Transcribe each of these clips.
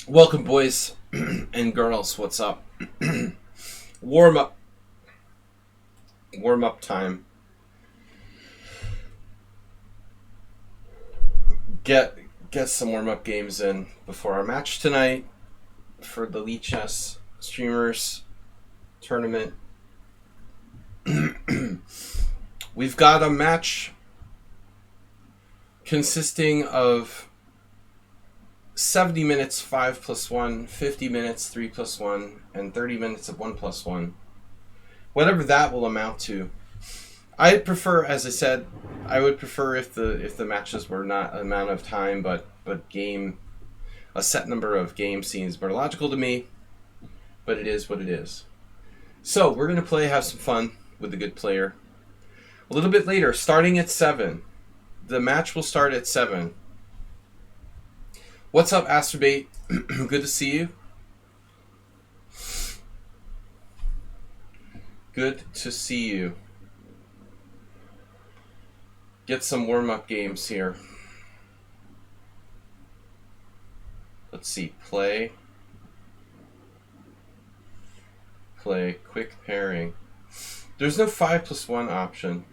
Welcome, boys and girls. What's up? warm up, warm up time. Get some warm up games in before our match tonight for the lichess streamers tournament. We've got a match consisting of 70 minutes 5+1, 50 minutes 3+1, and 30 minutes of 1+1. Whatever that will amount to. I prefer, as I said, I would prefer if the matches were not an amount of time, but a set number of games seems more logical to me. But it is what it is. So we're gonna have some fun with a good player. A little bit later, starting at 7. The match will start at 7. What's up, Astrobate? Good to see you. Good to see you. Get some warm-up games here. Let's see. Play, quick pairing. There's no 5+1 option.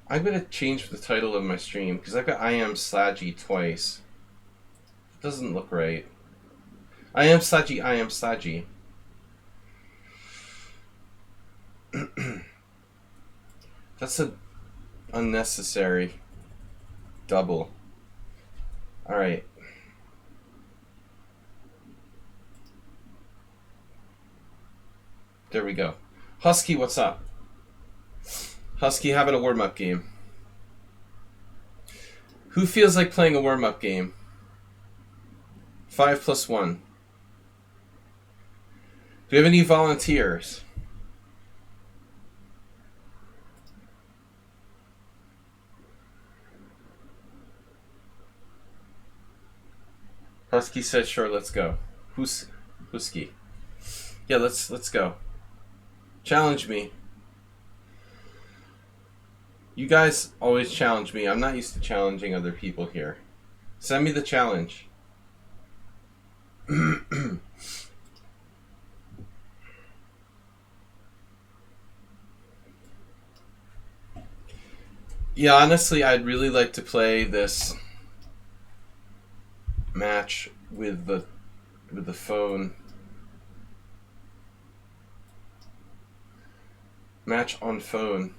I'm going to change the title of my stream because I've got IM Sladgie twice. It doesn't look right. IM Sladgie. That's an unnecessary double. Alright. There we go. Husky, what's up? Husky having a warm-up game. Who feels like playing a warm-up game? 5+1. Do we have any volunteers? Husky said, "Sure, let's go." Husky? Yeah, let's go. Challenge me. You guys always challenge me. I'm not used to challenging other people here. Send me the challenge. Yeah, honestly, I'd really like to play this match with the phone. Match on phone.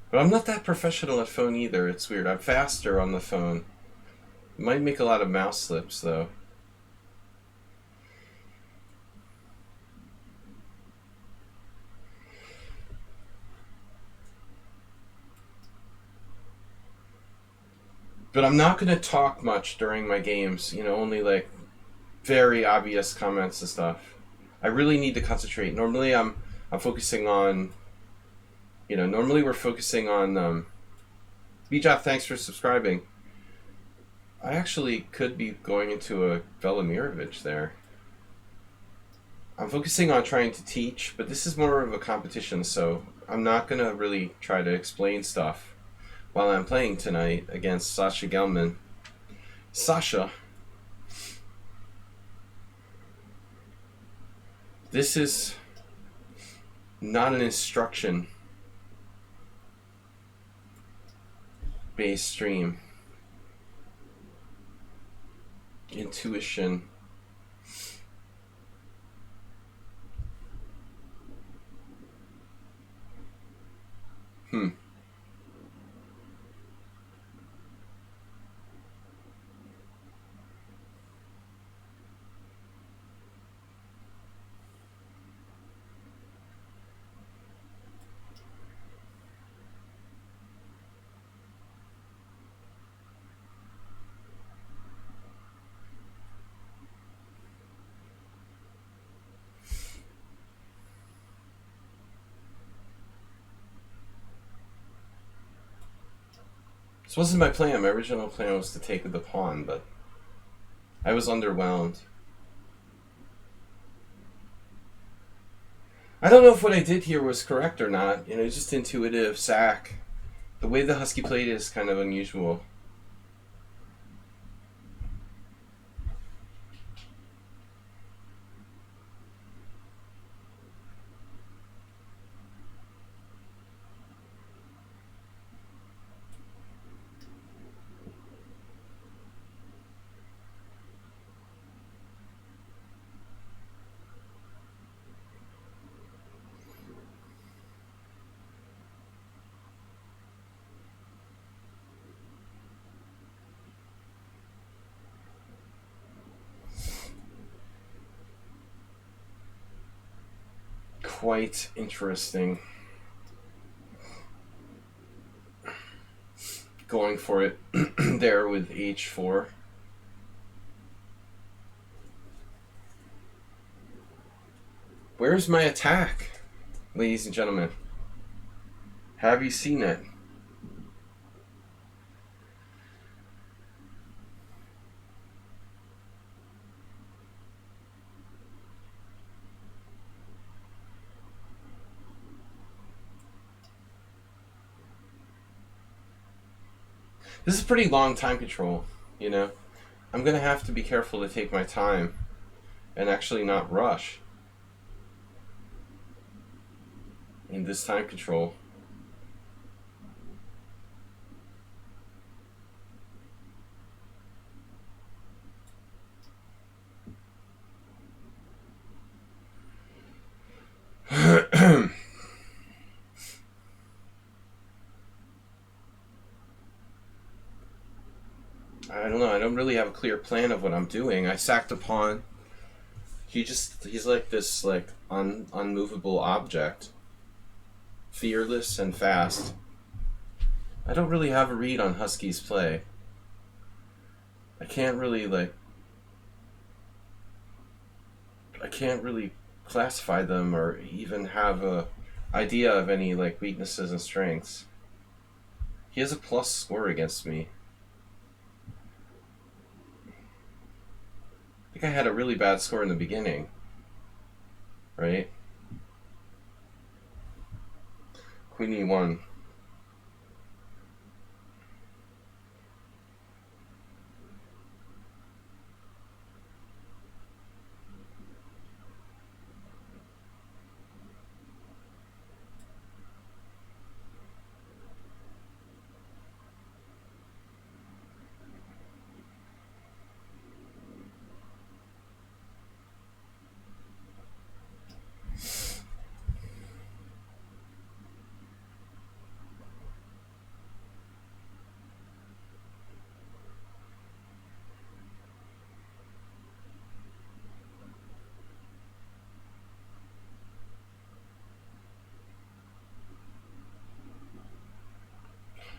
But I'm not that professional at phone either. It's weird. I'm faster on the phone. Might make a lot of mouse slips though. But I'm not going to talk much during my games. You know, only like very obvious comments and stuff. I really need to concentrate. Normally I'm focusing on, normally we're focusing on, Bijaf, thanks for subscribing. I actually could be going into a Velimirovich there. I'm focusing on trying to teach, but this is more of a competition, so I'm not going to really try to explain stuff while I'm playing tonight against Sasha Gelman. Sasha. This is not an instruction based stream. Intuition. This wasn't my plan. My original plan was to take the pawn, but I was underwhelmed. I don't know if what I did here was correct or not. Just intuitive sack. The way the Husky played is kind of unusual. Quite interesting. Going for it there with h4. Where's my attack, ladies and gentlemen? Have you seen it? This is pretty long time control, I'm going to have to be careful to take my time and actually not rush in this time control. I don't know. I don't really have a clear plan of what I'm doing. I sacked a pawn. He's like this unmovable object. Fearless and fast. I don't really have a read on Husky's play. I can't really classify them or even have a idea of any weaknesses and strengths. He has a plus score against me. I think I had a really bad score in the beginning, right? Queen e1.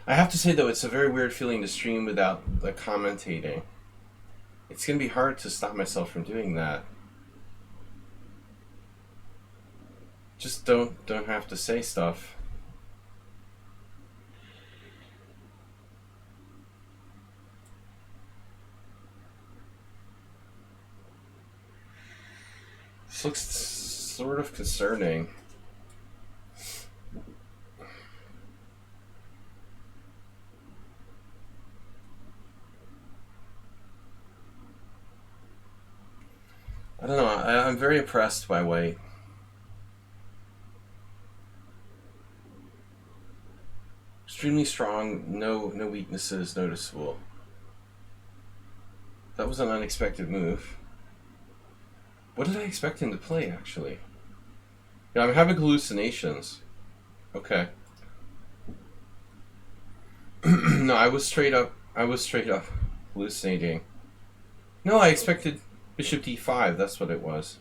I have to say, though, it's a very weird feeling to stream without commentating. It's going to be hard to stop myself from doing that. Just don't have to say stuff. This looks sort of concerning. I don't know. I'm very impressed by white. Extremely strong. No weaknesses noticeable. That was an unexpected move. What did I expect him to play, actually? Yeah, I'm having hallucinations. Okay. No, I was straight up hallucinating. No, I expected bishop d5. That's what it was.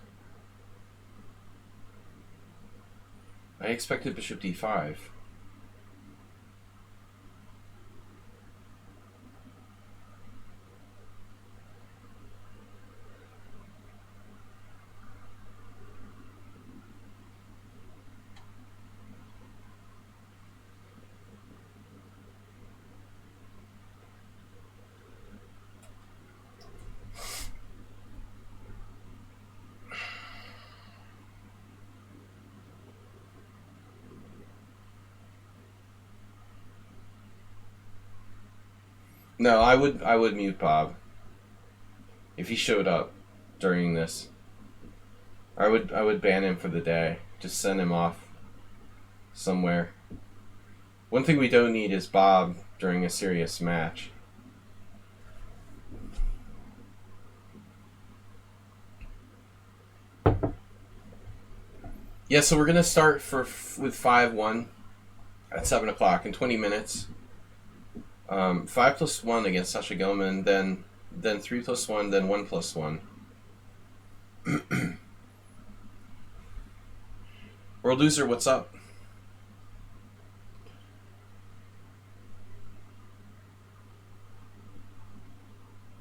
I expected bishop d5. No, I would mute Bob if he showed up during this. I would ban him for the day. Just send him off somewhere. One thing we don't need is Bob during a serious match. Yeah, so we're gonna start with 5-1 at 7 o'clock in 20 minutes. 5+1 against Sasha Gelman, then 3+1, then 1+1. World Loser, what's up?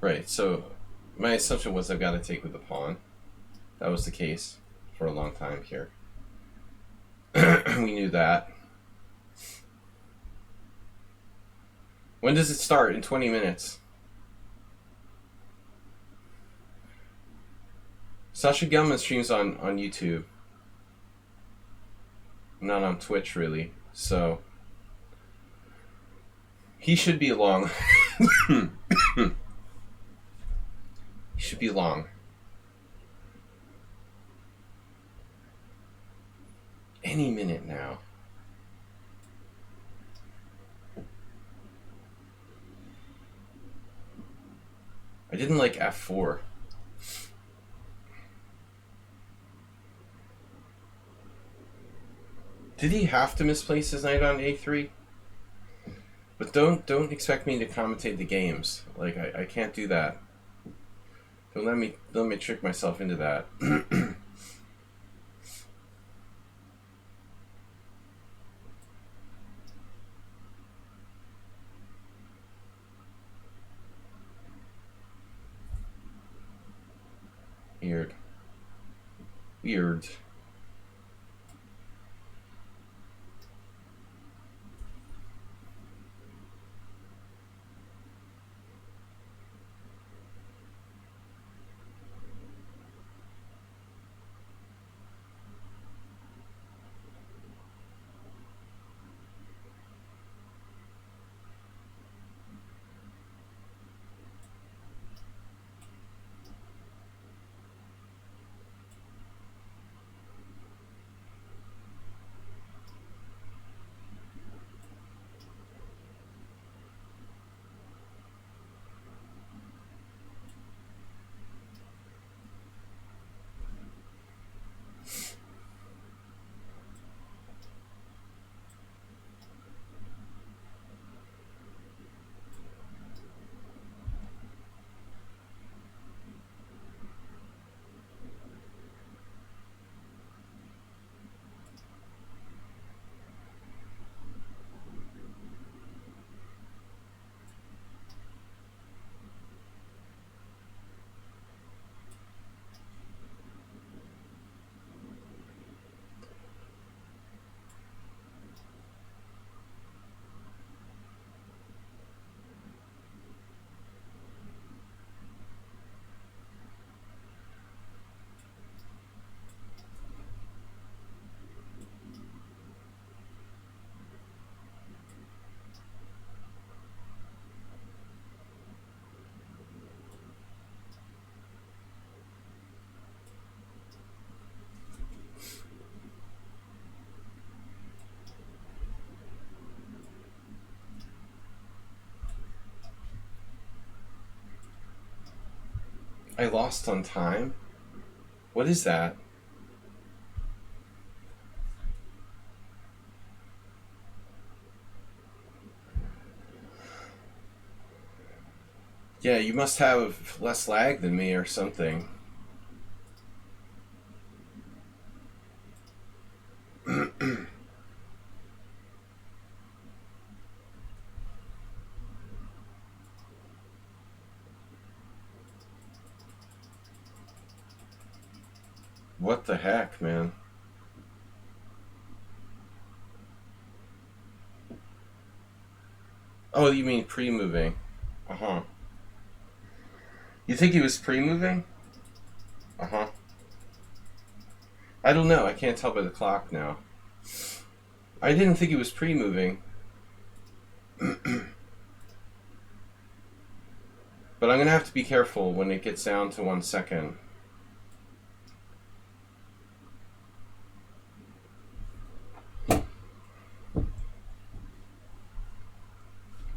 Right, so my assumption was I've got to take with the pawn. That was the case for a long time here. We knew that. When does it start? In 20 minutes. Sasha Gelman streams on YouTube. Not on Twitch, really. So he should be along. He should be long. Any minute now. I didn't like F4. Did he have to misplace his knight on A3? But don't expect me to commentate the games. Like I can't do that. Don't let me trick myself into that. Weird. I lost on time? What is that? Yeah, you must have less lag than me or something. What the heck, man? Oh, you mean pre-moving? Uh-huh. You think he was pre-moving? Uh-huh. I don't know. I can't tell by the clock now. I didn't think he was pre-moving. But I'm going to have to be careful when it gets down to 1 second.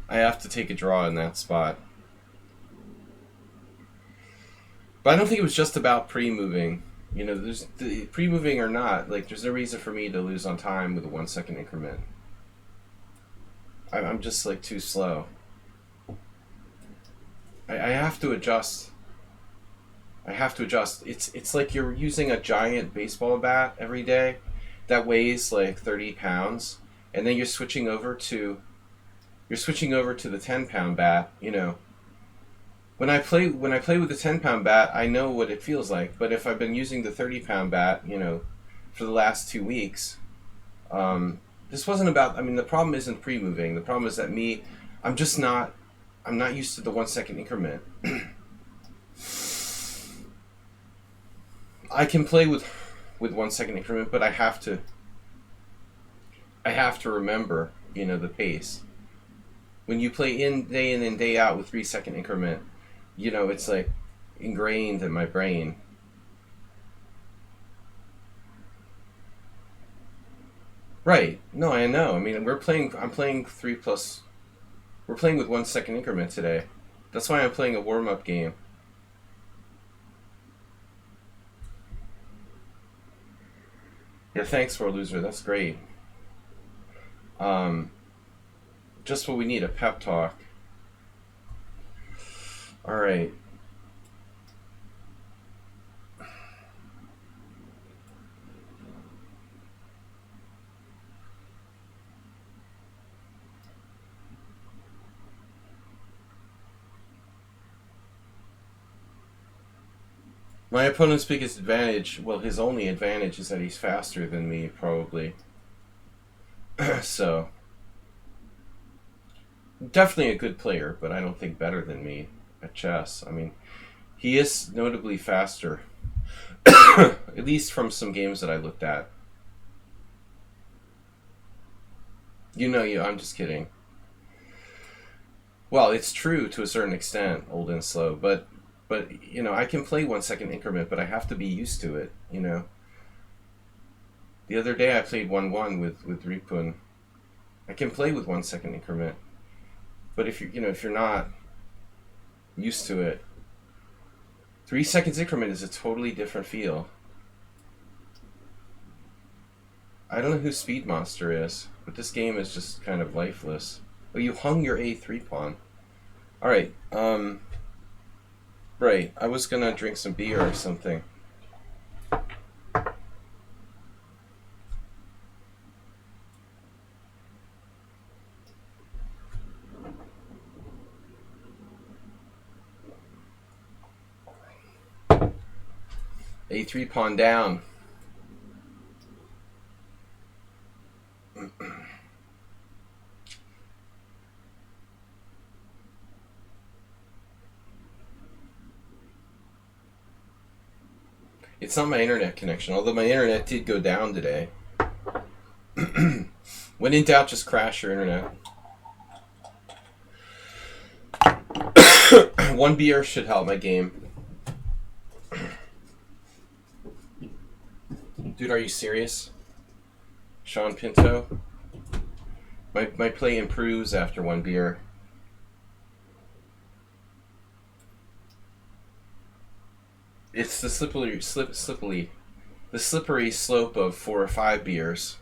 I have to take a draw in that spot. But I don't think it was just about pre-moving. You know, there's the pre-moving or not, like, there's no reason for me to lose on time with a 1 second increment. I'm just, like, too slow. I have to adjust. I have to adjust. It's like you're using a giant baseball bat every day that weighs like 30 pounds, and then you're switching over to the 10-pound bat. You know, when I play with the 10-pound bat, I know what it feels like. But if I've been using the 30-pound bat, you know, for the last 2 weeks, this wasn't about. I mean, the problem isn't pre-moving. The problem is that I'm not used to the 1 second increment. I can play with 1 second increment, but I have to remember, you know, the pace. When you play in and day out with 3 second increment, you know, it's like ingrained in my brain. Right. No, I know. I mean, I'm playing 3+. We're playing with 1 second increment today. That's why I'm playing a warm-up game. Yeah, thanks, World Loser. That's great. Just what we need, a pep talk. All right. My opponent's biggest advantage, well, his only advantage is that he's faster than me, probably. So, definitely a good player, but I don't think better than me at chess. I mean, he is notably faster, at least from some games that I looked at. I'm just kidding. Well, it's true to a certain extent, old and slow, but you know, I can play 1 second increment, but I have to be used to it, you know. The other day I played 1-1 with Ripun. I can play with 1 second increment, but if you're not used to it, 3 seconds increment is a totally different feel. I don't know who Speed Monster is, but this game is just kind of lifeless. Oh, you hung your A3 pawn. All right. Right, I was gonna drink some beer or something. A3 pawn down. It's not my internet connection, although my internet did go down today. When in doubt, just crash your internet. 1 beer should help my game. Dude, are you serious? Sean Pinto? My play improves after 1 beer. It's the slippery slope of 4 or 5 beers.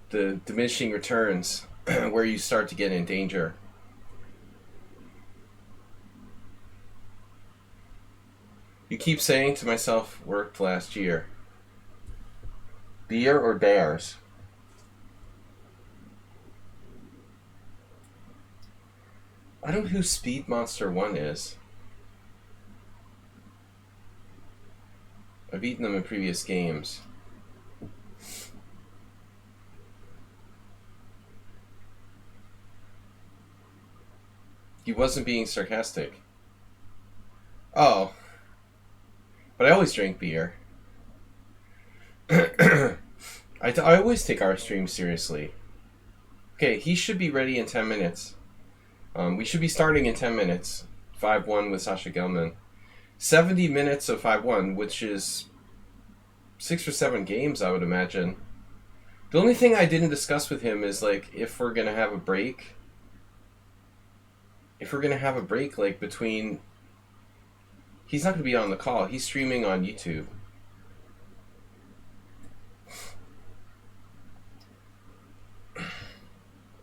The diminishing returns, where you start to get in danger. You keep saying to myself, worked last year. Beer or bears? I don't know who Speed Monster 1 is. I've eaten them in previous games. He wasn't being sarcastic. Oh. But I always drink beer. I always take our stream seriously. Okay, he should be ready in 10 minutes. We should be starting in 10 minutes. 5-1 with Sasha Gelman. 70 minutes of 5-1, which is 6 or 7 games, I would imagine. The only thing I didn't discuss with him is, like, if we're going to have a break. If we're going to have a break, like, between... He's not going to be on the call. He's streaming on YouTube.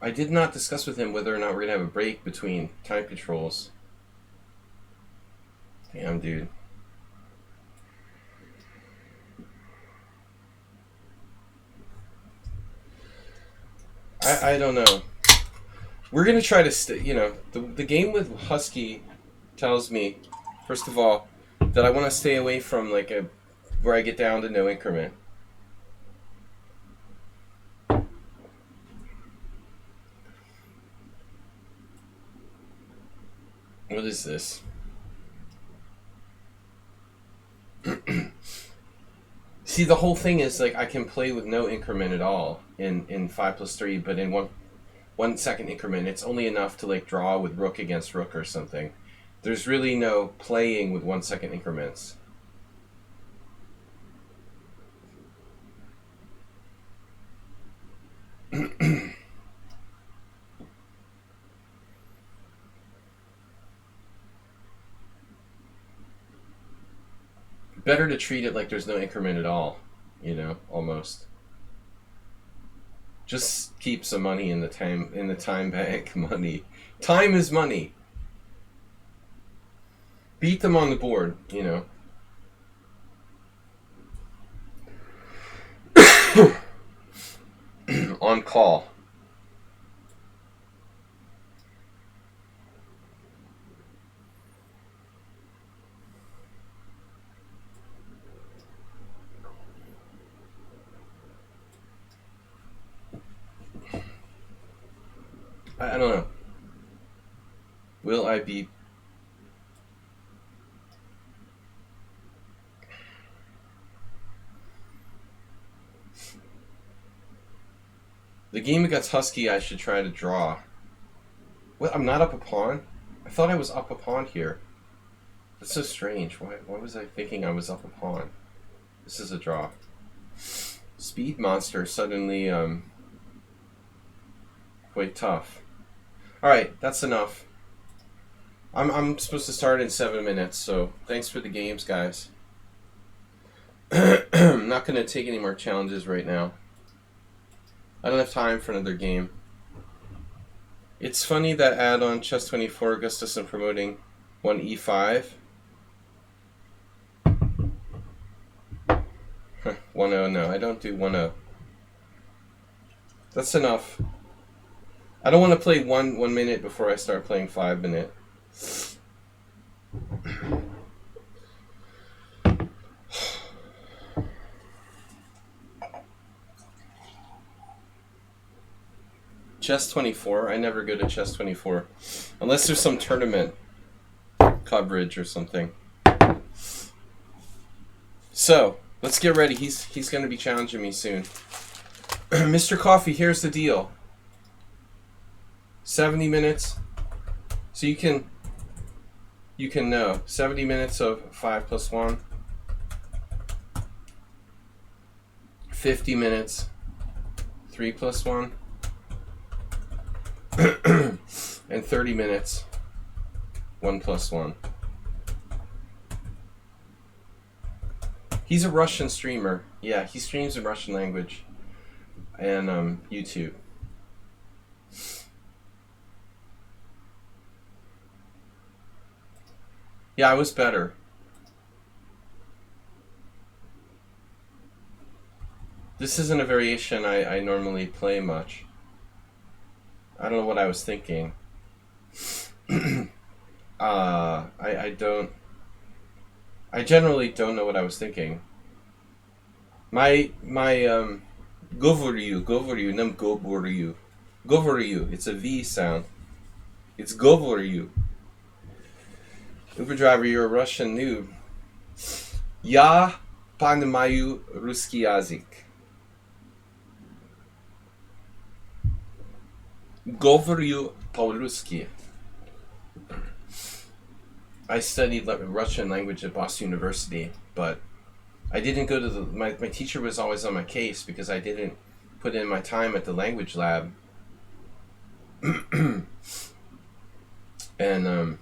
I did not discuss with him whether or not we're going to have a break between time controls. Damn, dude. I don't know. We're going to try to, the game with Husky tells me, first of all, that I want to stay away from, like, where I get down to no increment. What is this? See, the whole thing is, like, I can play with no increment at all in 5+3, but in 1 second increment, it's only enough to, like, draw with rook against rook or something. There's really no playing with 1 second increments. Better to treat it like there's no increment at all, almost. Just keep some money in the time bank. Money. Time is money. Beat them on the board, on call. I don't know. Will I be... The game against Husky, I should try to draw. What? I'm not up a pawn? I thought I was up a pawn here. That's so strange. Why was I thinking I was up a pawn? This is a draw. Speed monster suddenly quite tough. Alright, that's enough. I'm supposed to start in 7 minutes, so thanks for the games, guys. I'm not going to take any more challenges right now. I don't have time for another game. It's funny that ad on Chess24 Augustus promoting 1e5. 1-0, no, I don't do 1-0. That's enough. I don't want to play 1 minute before I start playing 5 minute. Chess24, I never go to Chess24 unless there's some tournament coverage or something. So let's get ready. He's going to be challenging me soon. Mr. Coffee, here's the deal. 70 minutes. So you can know 70 minutes of 5+1. 50 minutes 3+1. And 30 minutes 1+1. He's a Russian streamer. Yeah, he streams in Russian language and YouTube. Yeah, I was better. This isn't a variation I normally play much. I don't know what I was thinking. I generally don't know what I was thinking. My govoryu, nam govoryu. Govoryu, it's a V sound. It's govoryu. Uber driver, you're a Russian noob. Я понимаю русский язык. Говорю по-русски. I studied Russian language at Boston University, but I didn't go to my teacher was always on my case because I didn't put in my time at the language lab. And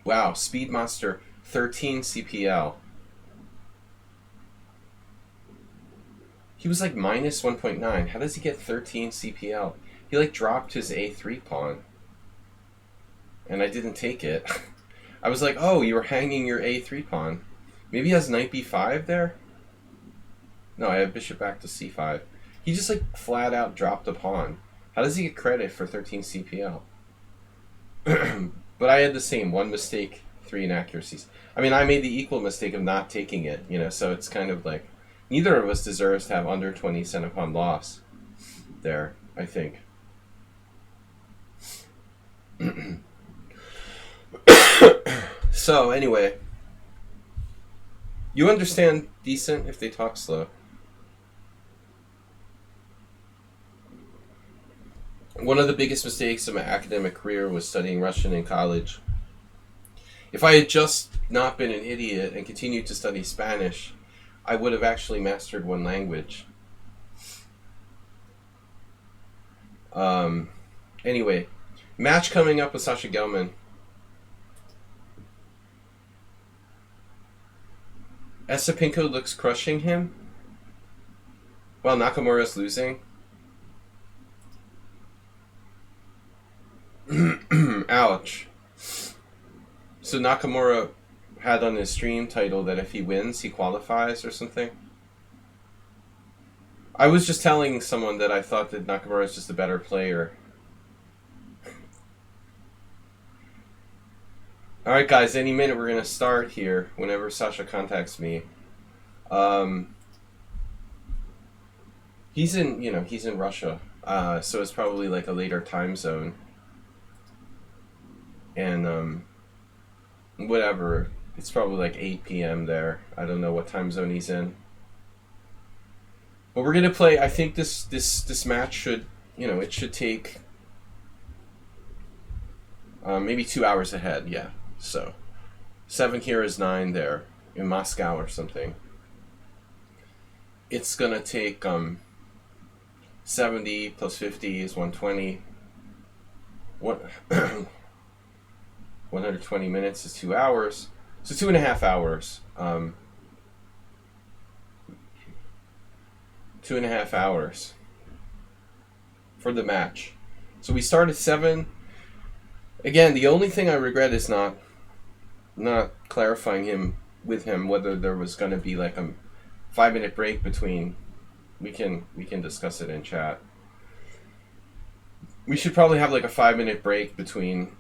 wow, Speed Monster 13 CPL. He was like minus 1.9. How does he get 13 CPL? He like dropped his A3 pawn. And I didn't take it. I was like, oh, you were hanging your A3 pawn. Maybe he has knight B5 there? No, I have bishop back to C5. He just like flat out dropped a pawn. How does he get credit for 13 CPL? But I had the same, one mistake, 3 inaccuracies. I mean, I made the equal mistake of not taking it, you know, so it's kind of like, neither of us deserves to have under 20 center pawn loss there, I think. So, anyway, you understand decent if they talk slow. One of the biggest mistakes of my academic career was studying Russian in college. If I had just not been an idiot and continued to study Spanish, I would have actually mastered one language. Anyway, match coming up with Sasha Gelman. Esapinko looks crushing him, while Nakamura's losing. Ouch. So Nakamura had on his stream title that if he wins, he qualifies or something. I was just telling someone that I thought that Nakamura is just a better player. Alright guys, any minute we're going to start here whenever Sasha contacts me. He's in Russia, so it's probably like a later time zone. And whatever, it's probably like 8 p.m. there. I don't know what time zone he's in. But we're going to play, I think this match should, it should take maybe 2 hours ahead, yeah. So 7 here is 9 there in Moscow or something. It's gonna take 70 plus 50 is 120. What 120 minutes is 2 hours. So 2.5 hours. 2.5 hours for the match. So we start at 7. Again, the only thing I regret is not clarifying with him whether there was going to be like a 5-minute break between. We can discuss it in chat. We should probably have like a 5-minute break between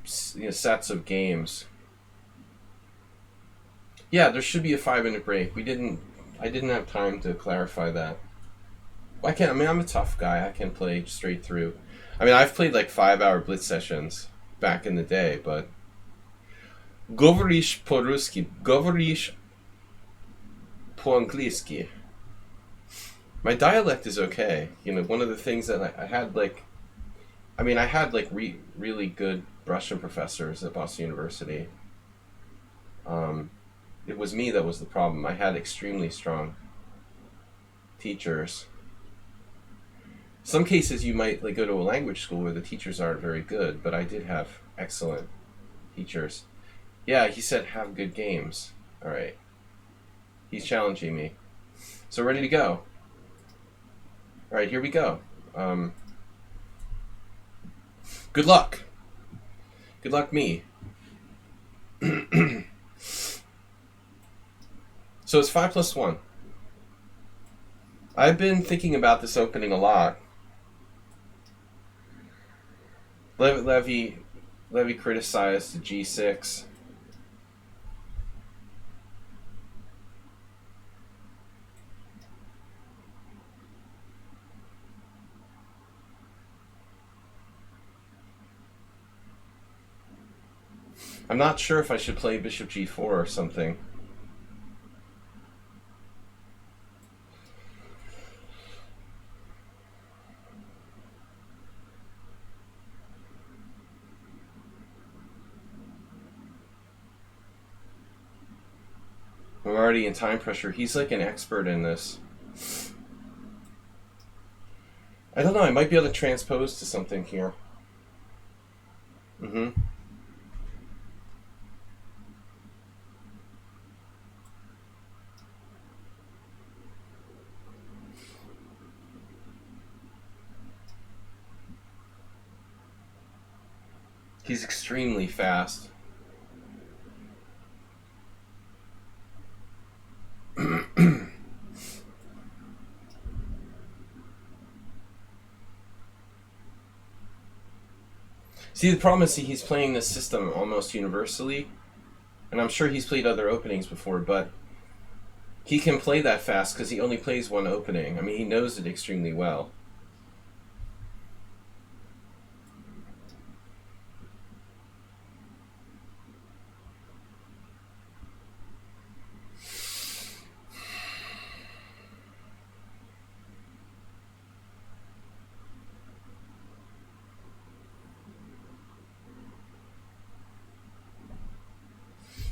sets of games. Yeah, there should be a 5-minute break. I didn't have time to clarify that. I'm a tough guy. I can play straight through. I mean, I've played like 5-hour blitz sessions back in the day, but Говоришь по-русски, говоришь по-английски. My dialect is okay. One of the things that I had really good Russian professors at Boston University. It was me that was the problem. I had extremely strong teachers. Some cases you might go to a language school where the teachers aren't very good, but I did have excellent teachers. Yeah, he said have good games. All right. He's challenging me. So ready to go. All right, here we go. Good luck. Good luck me. So it's 5 plus 1. I've been thinking about this opening a lot. Levy criticized the G6. I'm not sure if I should play bishop G4 or something. I'm already in time pressure. He's like an expert in this. I don't know. I might be able to transpose to something here. Mm-hmm. He's extremely fast. See, the problem is he's playing this system almost universally, and I'm sure he's played other openings before, but he can play that fast because he only plays one opening. I mean, he knows it extremely well.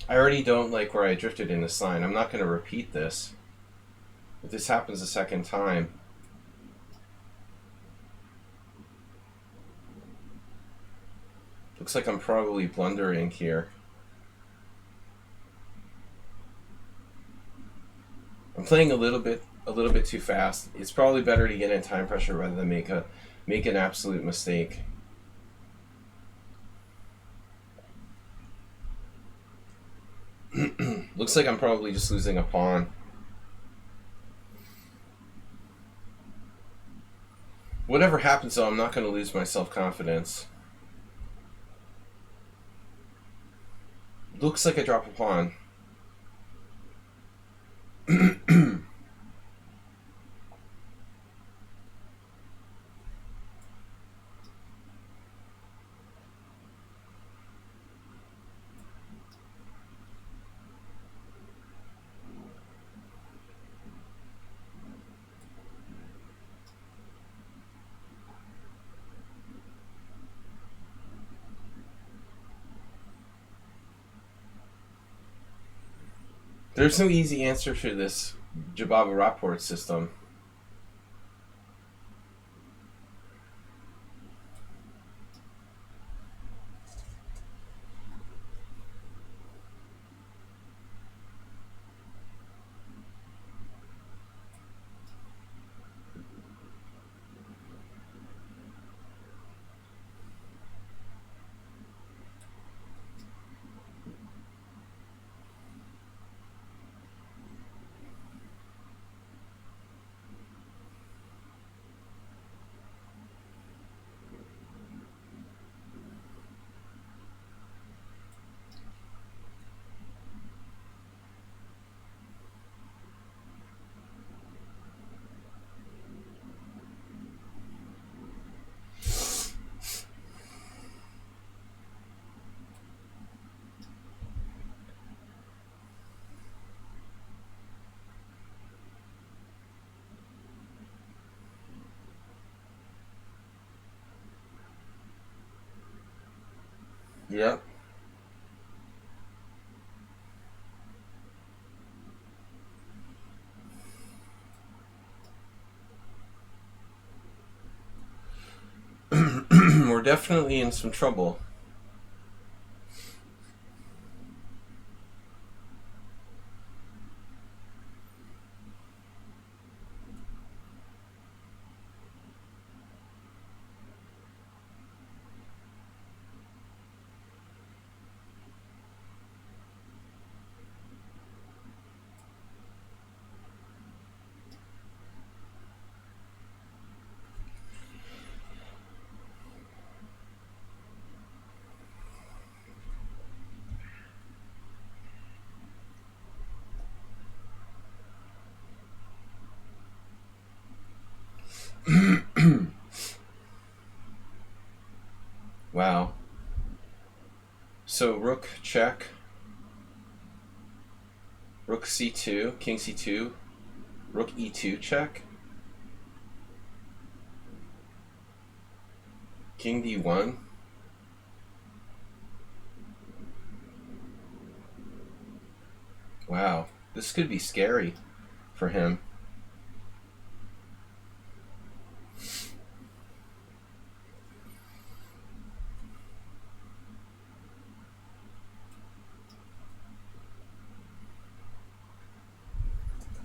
I already don't like where I drifted in this line. I'm not going to repeat this. If this happens a second time... Looks like I'm probably blundering here. I'm playing a little bit too fast. It's probably better to get in time pressure rather than make an absolute mistake. Looks like I'm probably just losing a pawn. Whatever happens though, I'm not going to lose my self-confidence. Looks like I drop a pawn. There's no easy answer to this Jababa-Rapport system. Yep. We're definitely in some trouble. Wow. So rook check, rook c2, king c2, rook e2 check, king d1. Wow. This could be scary for him.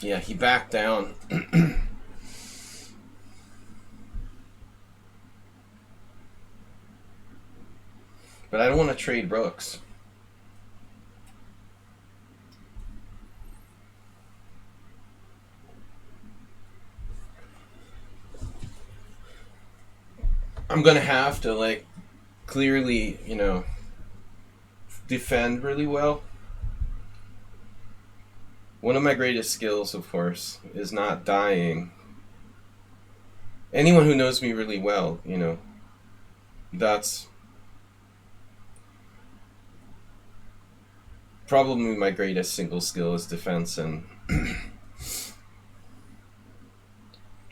Yeah, he backed down. But I don't want to trade rooks. I'm going to have to, like, clearly, you know, defend really well. One of my greatest skills, of course, is not dying. Anyone who knows me really well, you know, that's probably my greatest single skill is defense and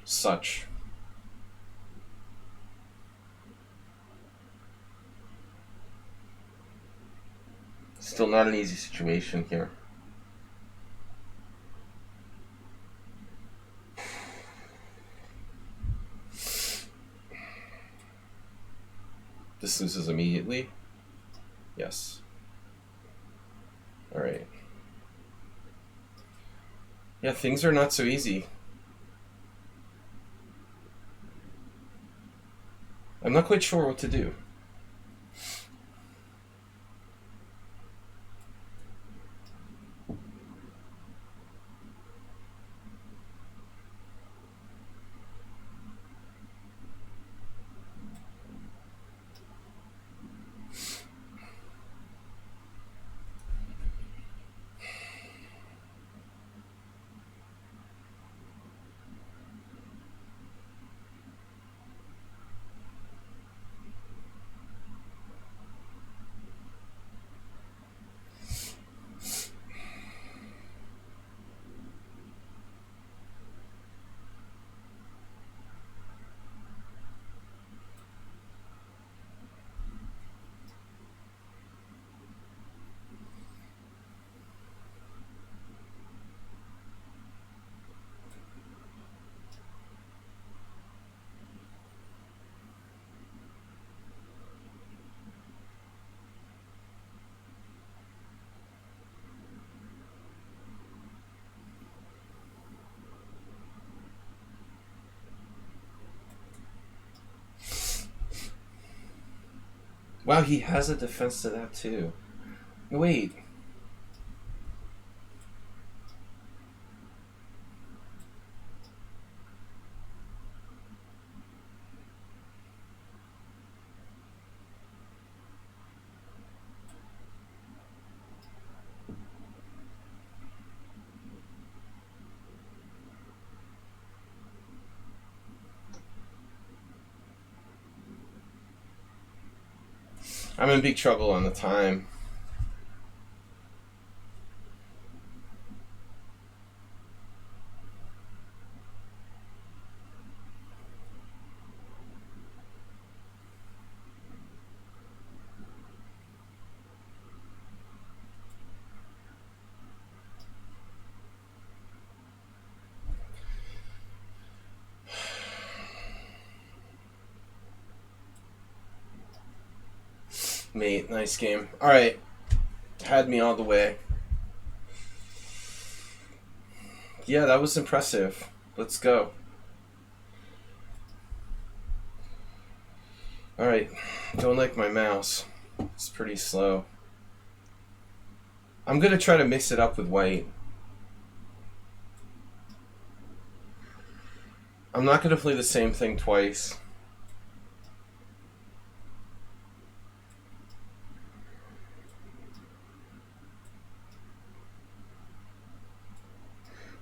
such. Still not an easy situation here. This loses immediately. Yes. Alright. Yeah, things are not so easy. I'm not quite sure what to do. Wow, he has a defense to that too. Wait. I'm in big trouble on the time. Mate, nice game. Alright. Had me all the way. Yeah, that was impressive. Let's go. Alright. Don't like my mouse. It's pretty slow. I'm going to try to mix it up with white. I'm not going to play the same thing twice.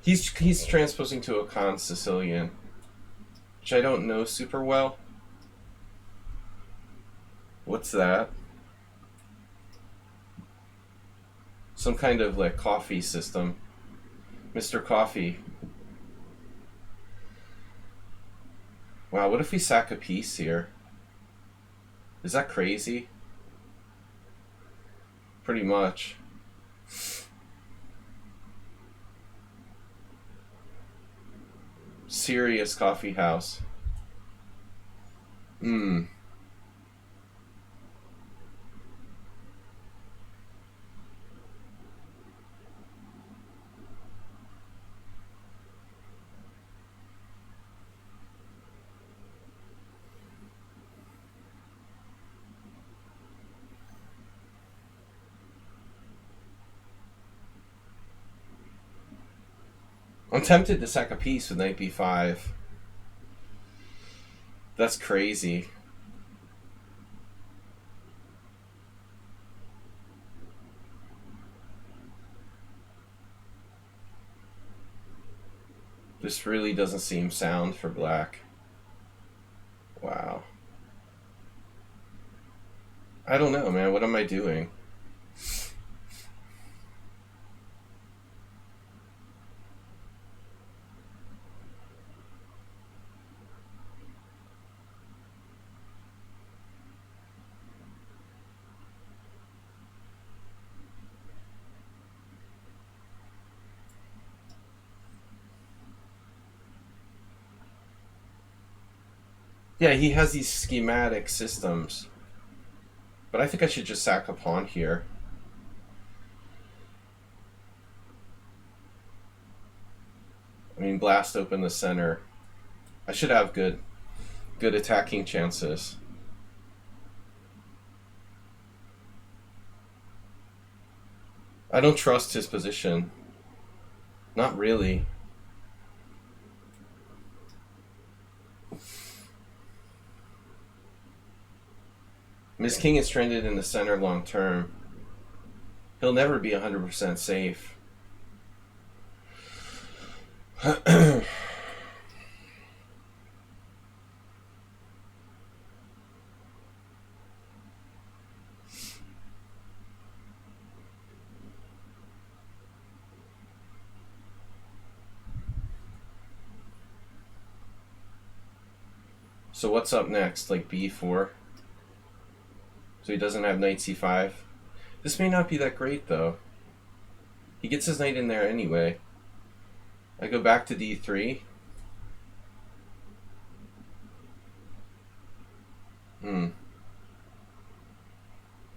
He's transposing to a Con Sicilian, which I don't know super well. What's that? Some kind of like coffee system. Mr. Coffee. Wow, what if we sack a piece here? Is that crazy? Pretty much. Serious coffee house. Hmm. I'm tempted to sack a piece with knight b5. That's crazy. This really doesn't seem sound for black. Wow. I don't know, man. What am I doing? Yeah, he has these schematic systems. But I think I should just sack a pawn here. I mean, blast open the center. I should have good attacking chances. I don't trust his position. Not really. His king is stranded in the center long term. He'll never be 100% safe. So what's up next? Like b4? So he doesn't have knight c5? This may not be that great, though. He gets his knight in there anyway. I go back to d3.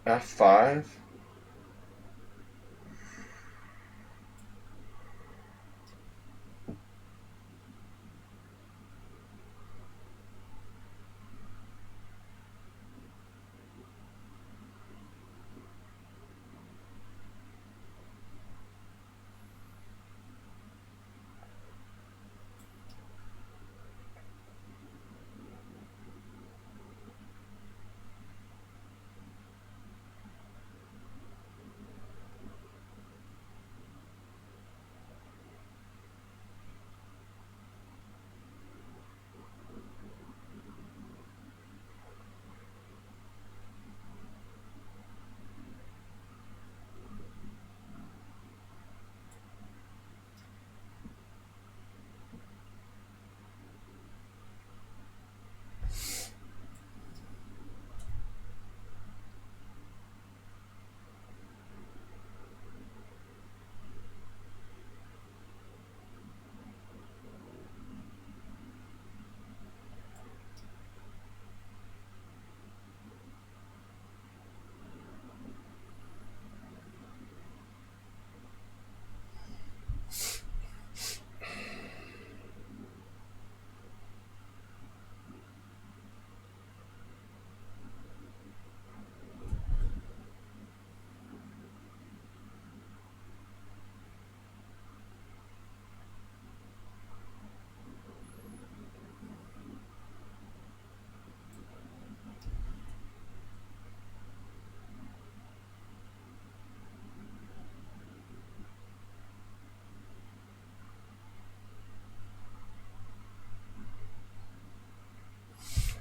f5?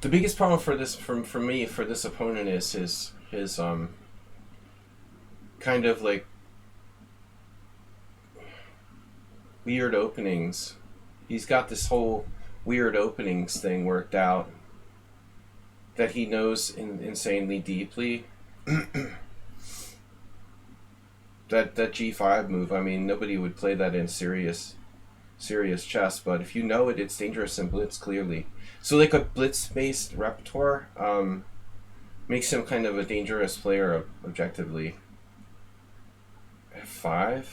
The biggest problem for this, for me, for this opponent is his kind of like weird openings. He's got this whole weird openings thing worked out that he knows insanely deeply. that G5 move, I mean, nobody would play that in serious serious chess, but if you know it, it's dangerous in blitz, clearly. So like a blitz-based repertoire makes him kind of a dangerous player objectively. F5?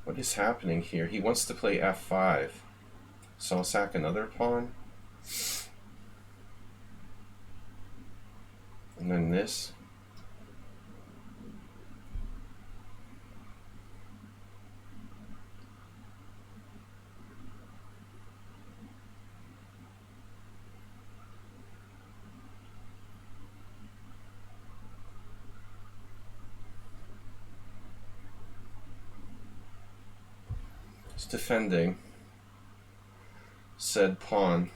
What is happening here? He wants to play F5. So I'll sack another pawn. And then this. It's defending said pawn.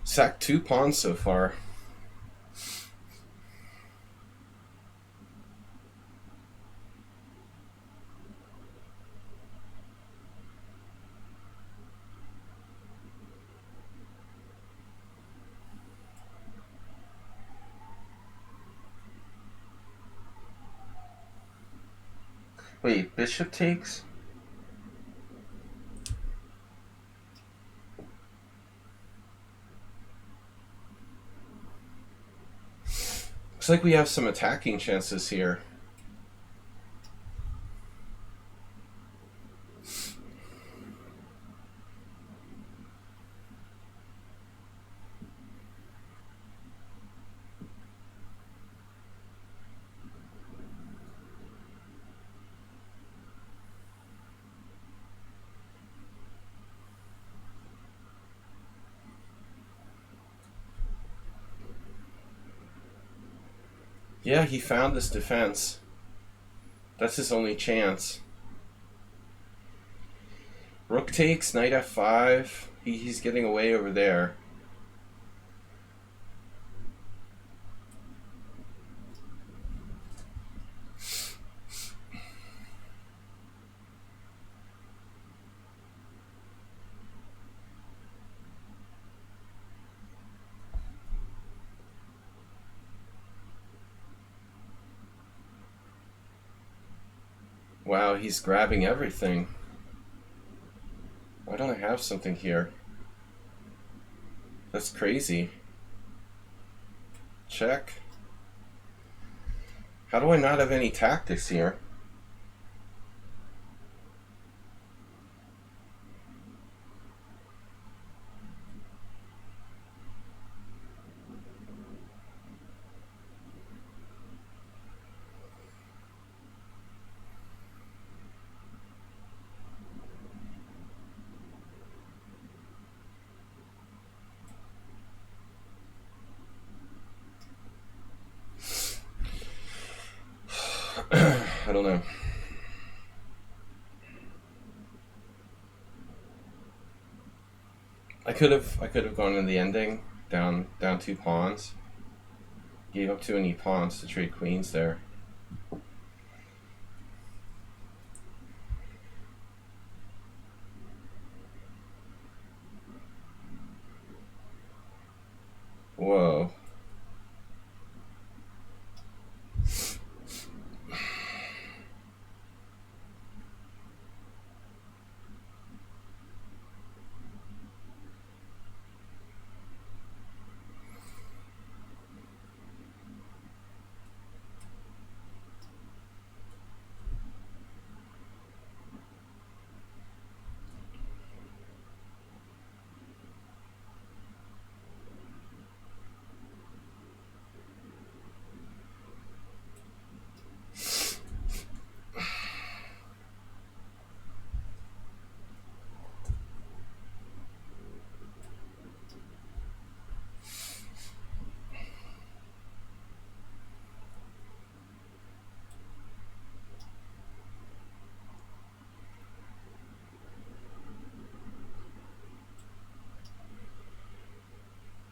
Sacked 2 pawns so far. Wait, bishop takes? Looks like we have some attacking chances here. Yeah, he found this defense. That's his only chance. Rook takes, knight f5. He's getting away over there. Wow, he's grabbing everything. Why don't I have something here? That's crazy. Check. How do I not have any tactics here? I don't know. I could have gone in the ending, down 2 pawns. Gave up too many pawns to trade queens there. Whoa.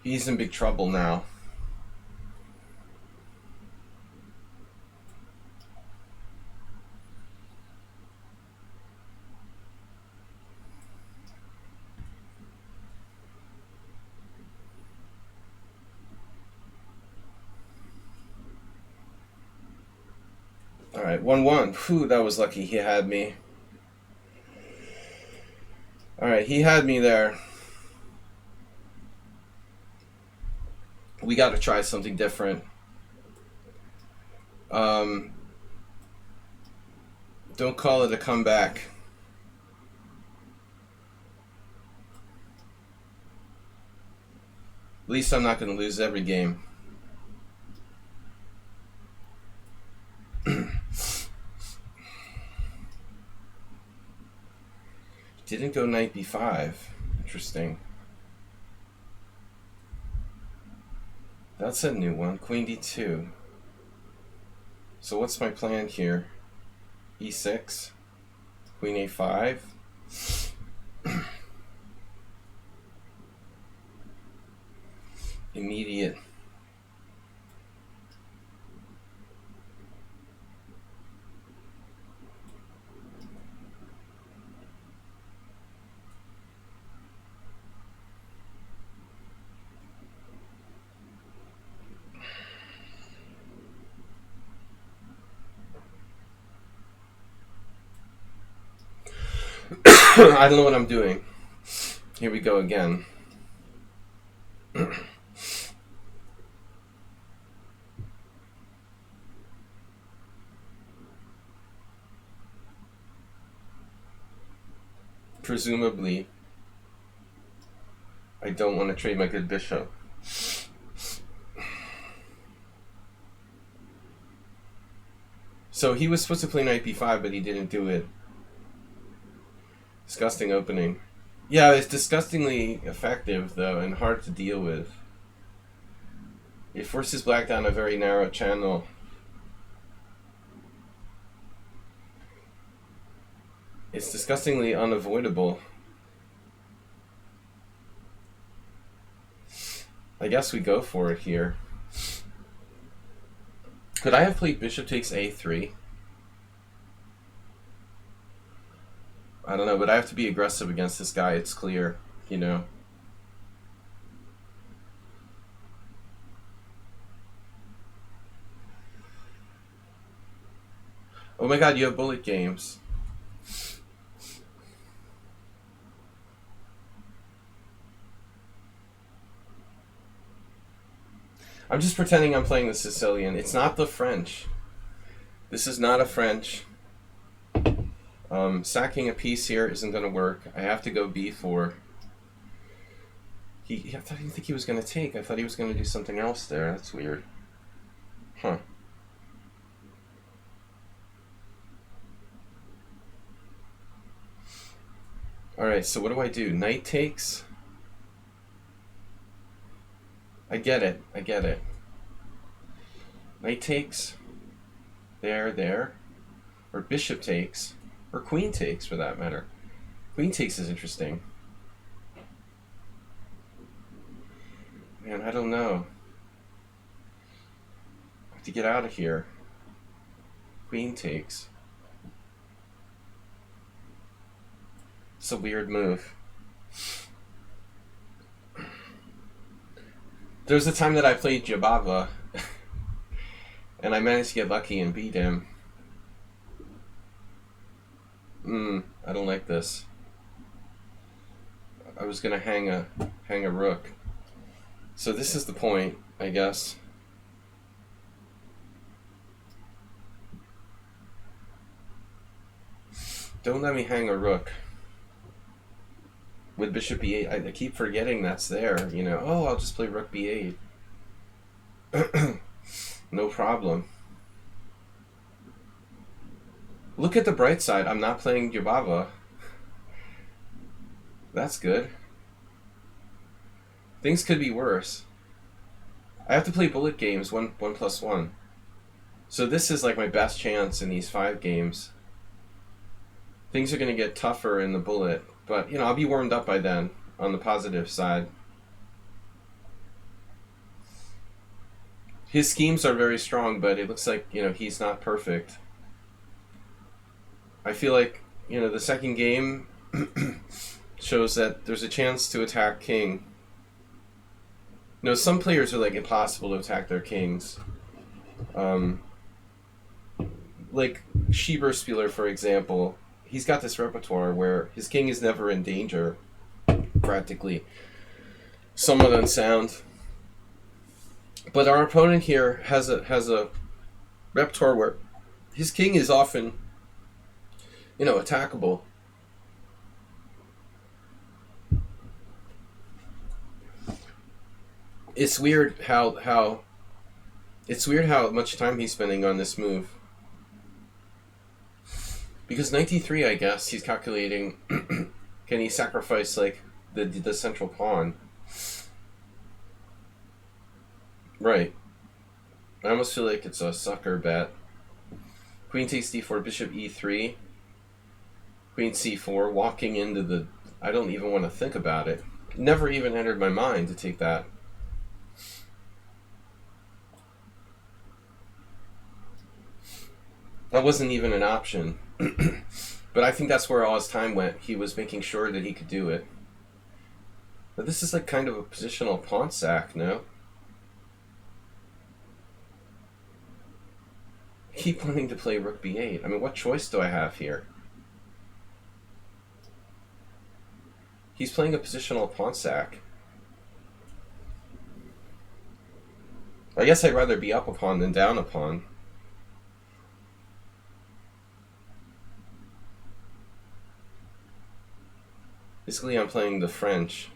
He's in big trouble now. Alright, 1-1. Whew, that was lucky. He had me. Alright, he had me there. We got to try something different. Don't call it a comeback. At least I'm not going to lose every game. Didn't go knight b5. Interesting. That's a new one. Queen d2. So what's my plan here? e6. Queen a5. Immediate. I don't know what I'm doing. Here we go again. Presumably, I don't want to trade my good bishop. So he was supposed to play knight b5, but he didn't do it. Disgusting opening. Yeah, it's disgustingly effective, though, and hard to deal with. It forces black down a very narrow channel. It's disgustingly unavoidable. I guess we go for it here. Could I have played bishop takes a3? I don't know, but I have to be aggressive against this guy, it's clear, you know. Oh my god, you have bullet games. I'm just pretending I'm playing the Sicilian. It's not the French. This is not a French. Sacking a piece here isn't going to work. I have to go b4. I didn't think he was going to take. I thought he was going to do something else there. That's weird. Huh. Alright, so what do I do? Knight takes? I get it. I get it. Knight takes. There. Or bishop takes. Or queen takes, for that matter. Queen takes is interesting. Man, I don't know. I have to get out of here. Queen takes. It's a weird move. There was a time that I played Jabava, and I managed to get lucky and beat him. I don't like this. I was gonna hang a rook. So this is the point, I guess. Don't let me hang a rook. With bishop b8, I keep forgetting that's there, you know. Oh, I'll just play rook b8. No problem. Look at the bright side. I'm not playing Jabava. That's good. Things could be worse. I have to play bullet games, 1+1. So this is like my best chance in these 5 games. Things are going to get tougher in the bullet. But, you know, I'll be warmed up by then, on the positive side. his schemes are very strong, but it looks like, he's not perfect. I feel like, the second game shows that there's a chance to attack king. Some players are like impossible to attack their kings. Like Schieberspieler, for example, he's got this repertoire where his king is never in danger, practically. Somewhat unsound. But our opponent here has a repertoire where his king is often, attackable. It's weird how much time he's spending on this move. Because 93, I guess, he's calculating, can he sacrifice, like, the central pawn? Right. I almost feel like it's a sucker bet. Queen takes d4, bishop e3, queen c4, walking into the... I don't even want to think about it. Never even entered my mind to take that. That wasn't even an option. But I think that's where all his time went. He was making sure that he could do it. But this is like kind of a positional pawn sack, no? I keep wanting to play rook b8. I mean, what choice do I have here? He's playing a positional pawn sack. I guess I'd rather be up a pawn than down a pawn. Basically, I'm playing the French.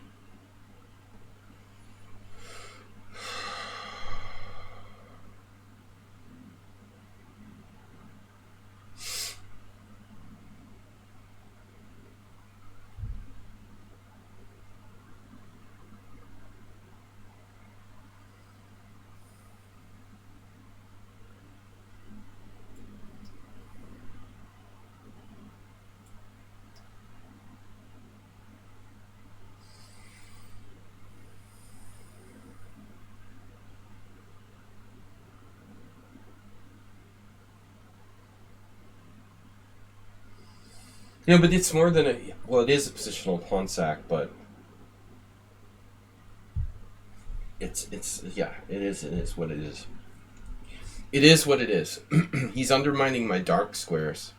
But it's more than a... Well, it is a positional pawn sack, but... Yeah, it is what it is. It is what it is. He's undermining my dark squares.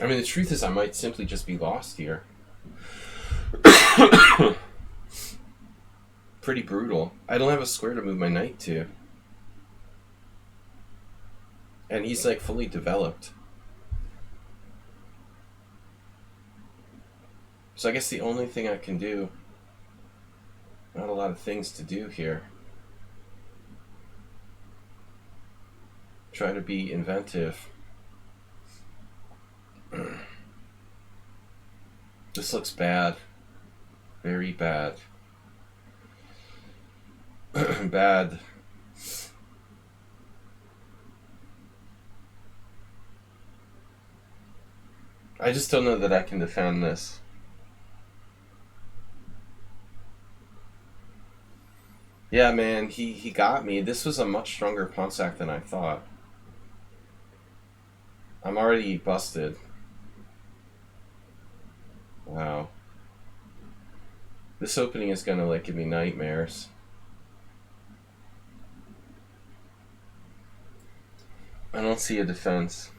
I mean, the truth is I might simply just be lost here. Pretty brutal. I don't have a square to move my knight to. And he's like fully developed. So I guess the only thing I can do, not a lot of things to do here. Try to be inventive. This looks bad. Very bad. Bad. I just don't know that I can defend this. Yeah, man, he got me. This was a much stronger pawn sack than I thought. I'm already busted. Wow. This opening is gonna, like, give me nightmares. I don't see a defense.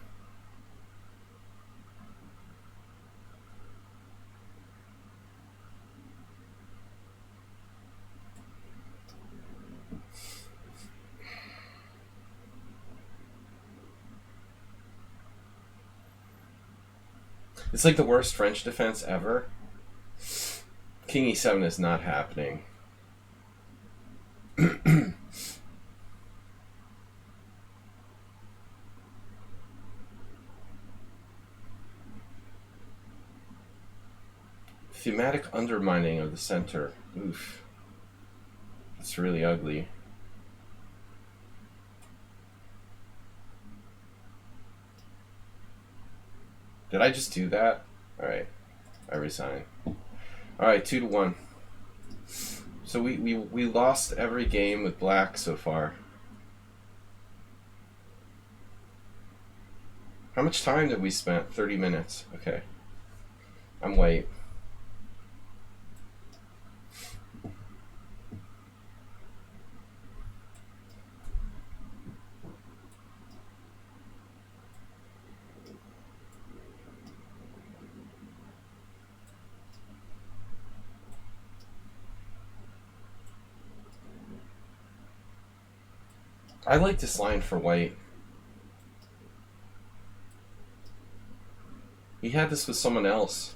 It's like the worst French defense ever. King e7 is not happening. Thematic undermining of the center. Oof. That's really ugly. Did I just do that? Alright. I resign. All right, 2-1. So we lost every game with black so far. How much time did we spend? 30 minutes. Okay. I'm white. I like this line for white. He had this with someone else.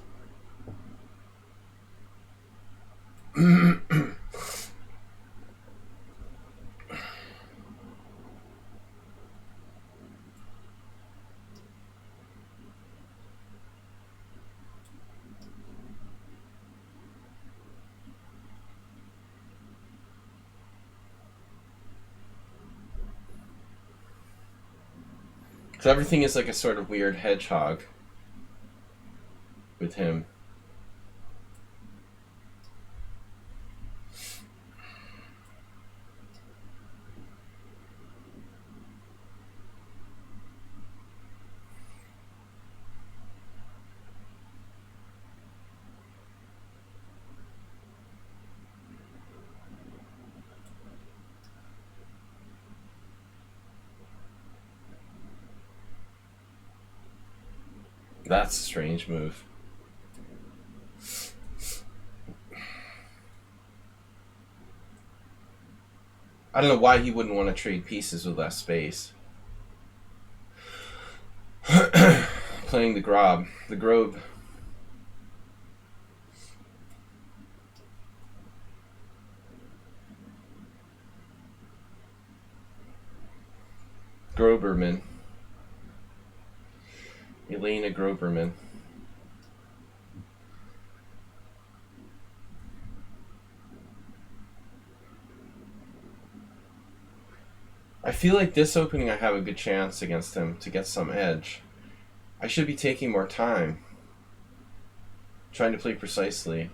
Because everything is like a sort of weird hedgehog with him. That's a strange move. I don't know why he wouldn't want to trade pieces with less space. Playing the grob. The grobe. Groberman. Elena Groberman. I feel like this opening I have a good chance against him to get some edge. I should be taking more time. Trying to play precisely.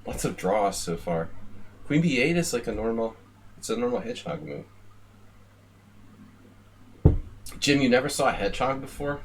Lots of draws so far. Queen b8 is like a normal hedgehog move. Jim, you never saw a hedgehog before?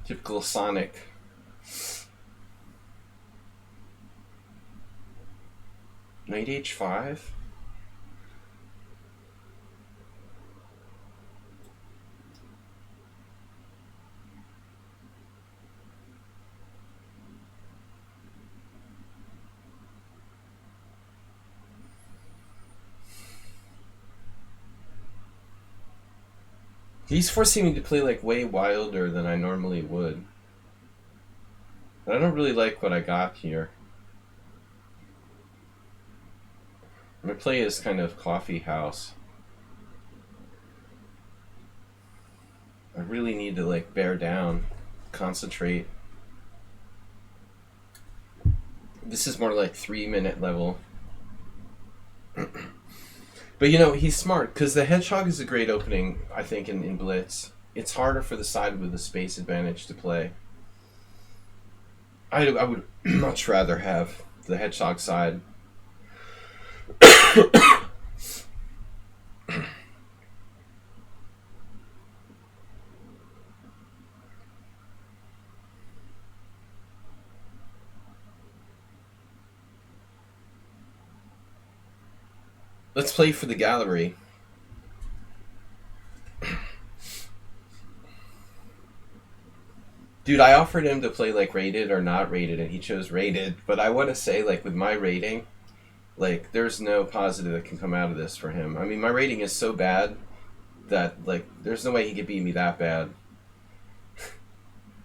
Typical Sonic. Knight h5? He's forcing me to play like way wilder than I normally would. But I don't really like what I got here. I'm gonna play as kind of coffee house. I really need to like bear down, concentrate. This is more like 3-minute level. But you know, he's smart, because the hedgehog is a great opening, I think, in blitz. It's harder for the side with the space advantage to play. I would much rather have the hedgehog side. Let's play for the gallery. Dude, I offered him to play like rated or not rated, and he chose rated. But I want to say, like, with my rating, like, there's no positive that can come out of this for him. I mean, my rating is so bad that, like, there's no way he could beat me that bad.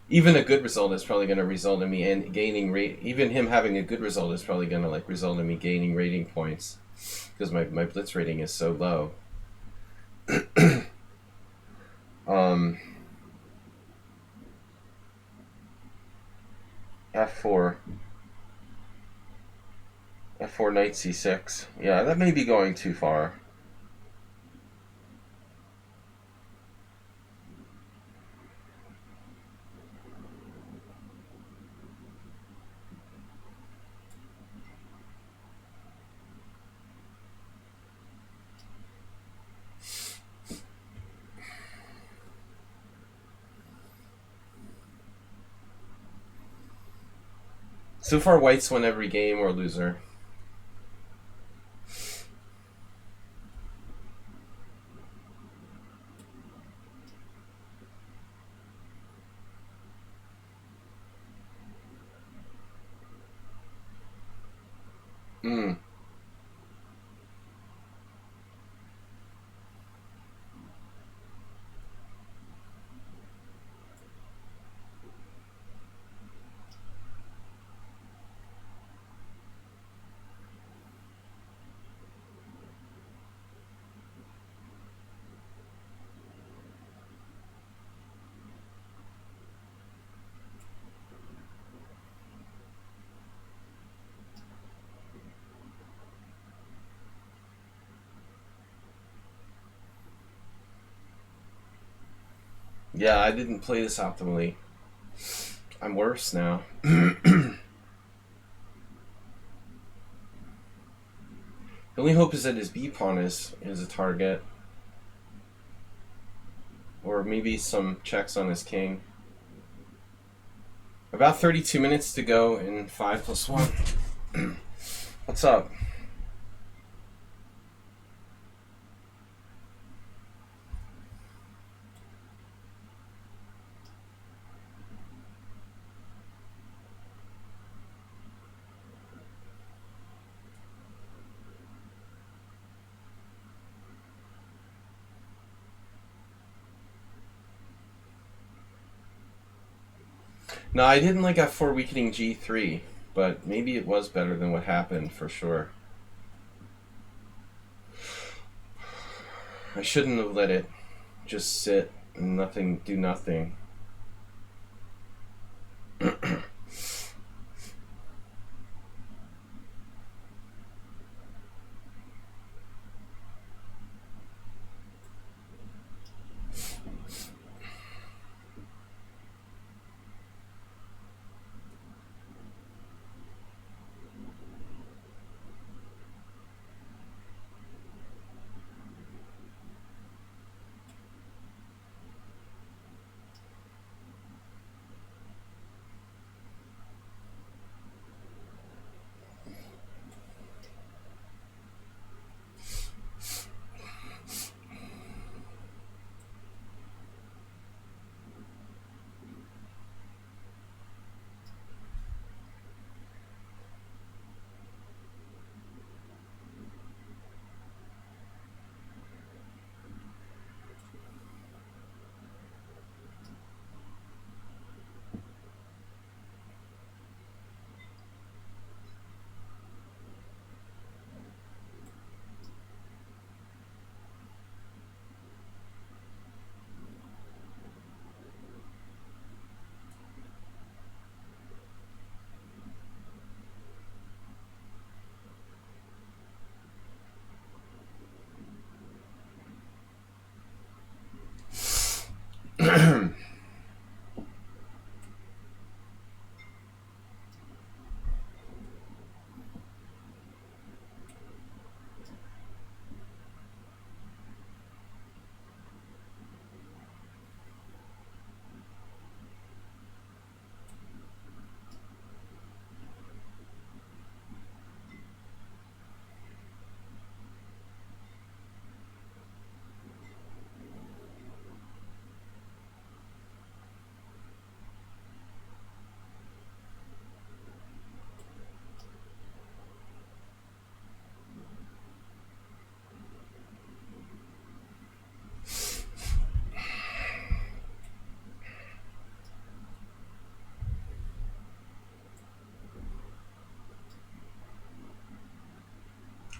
Even a good result is probably going to result in me and gaining rate. Even him having a good result is probably going to, like, result in me gaining rating points because my blitz rating is so low. F4. F4 knight c6. Yeah, that may be going too far. So far, white's won every game or loser. Hmm. Yeah, I didn't play this optimally. I'm worse now. The only hope is that his B pawn is a target. Or maybe some checks on his king. About 32 minutes to go in 5+1. What's up? No, I didn't like F4 weakening G3, but maybe it was better than what happened for sure. I shouldn't have let it just sit and do nothing.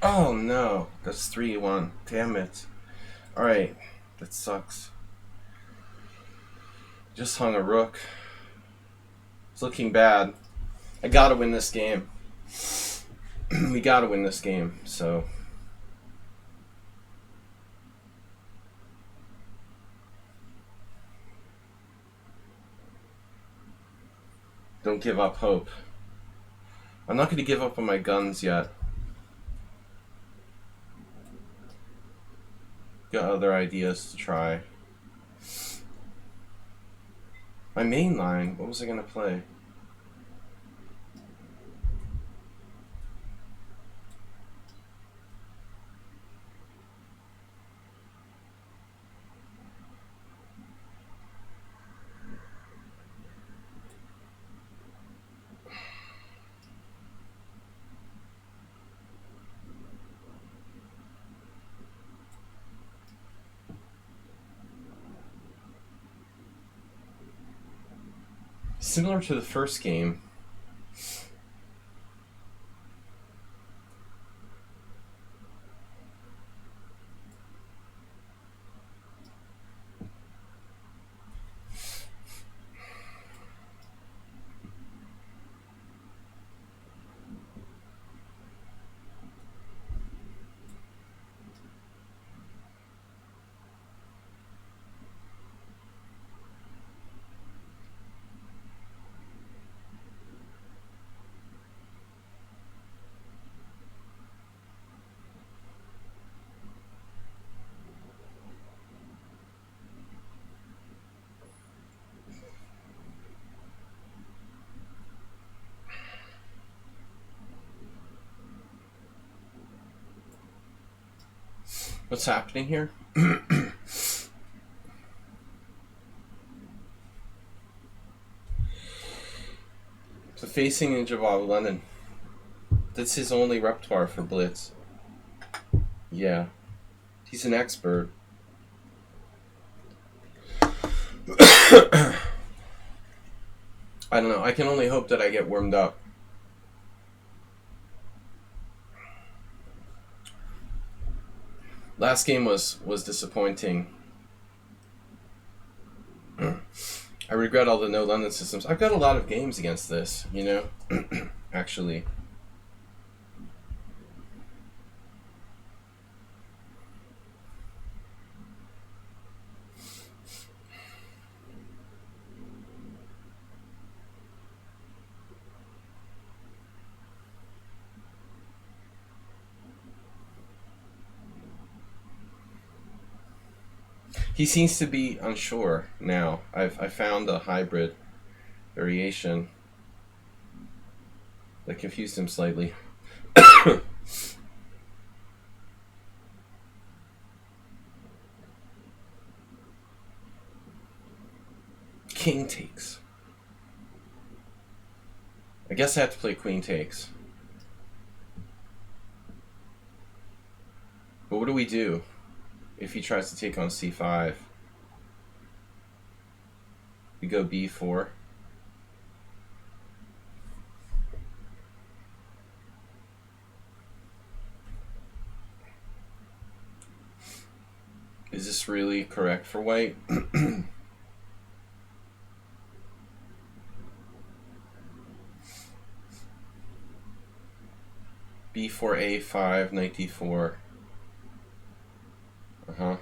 Oh no, that's 3-1. Damn it. Alright, that sucks. Just hung a rook. It's looking bad. I gotta win this game. We gotta win this game, so. Don't give up hope. I'm not gonna give up on my guns yet. Got other ideas to try. My main line, what was I gonna play? Similar to the first game. What's happening here? So facing in Jawab London. That's his only repertoire for blitz. Yeah. He's an expert. I don't know. I can only hope that I get warmed up. Last game was disappointing. I regret all the no London systems. I've got a lot of games against this, you know, actually. He seems to be unsure now. I found a hybrid variation that confused him slightly. King takes. I guess I have to play queen takes. But what do we do if he tries to take on c5? We go b4. Is this really correct for white? b4, a5, knight d4. Uh-huh.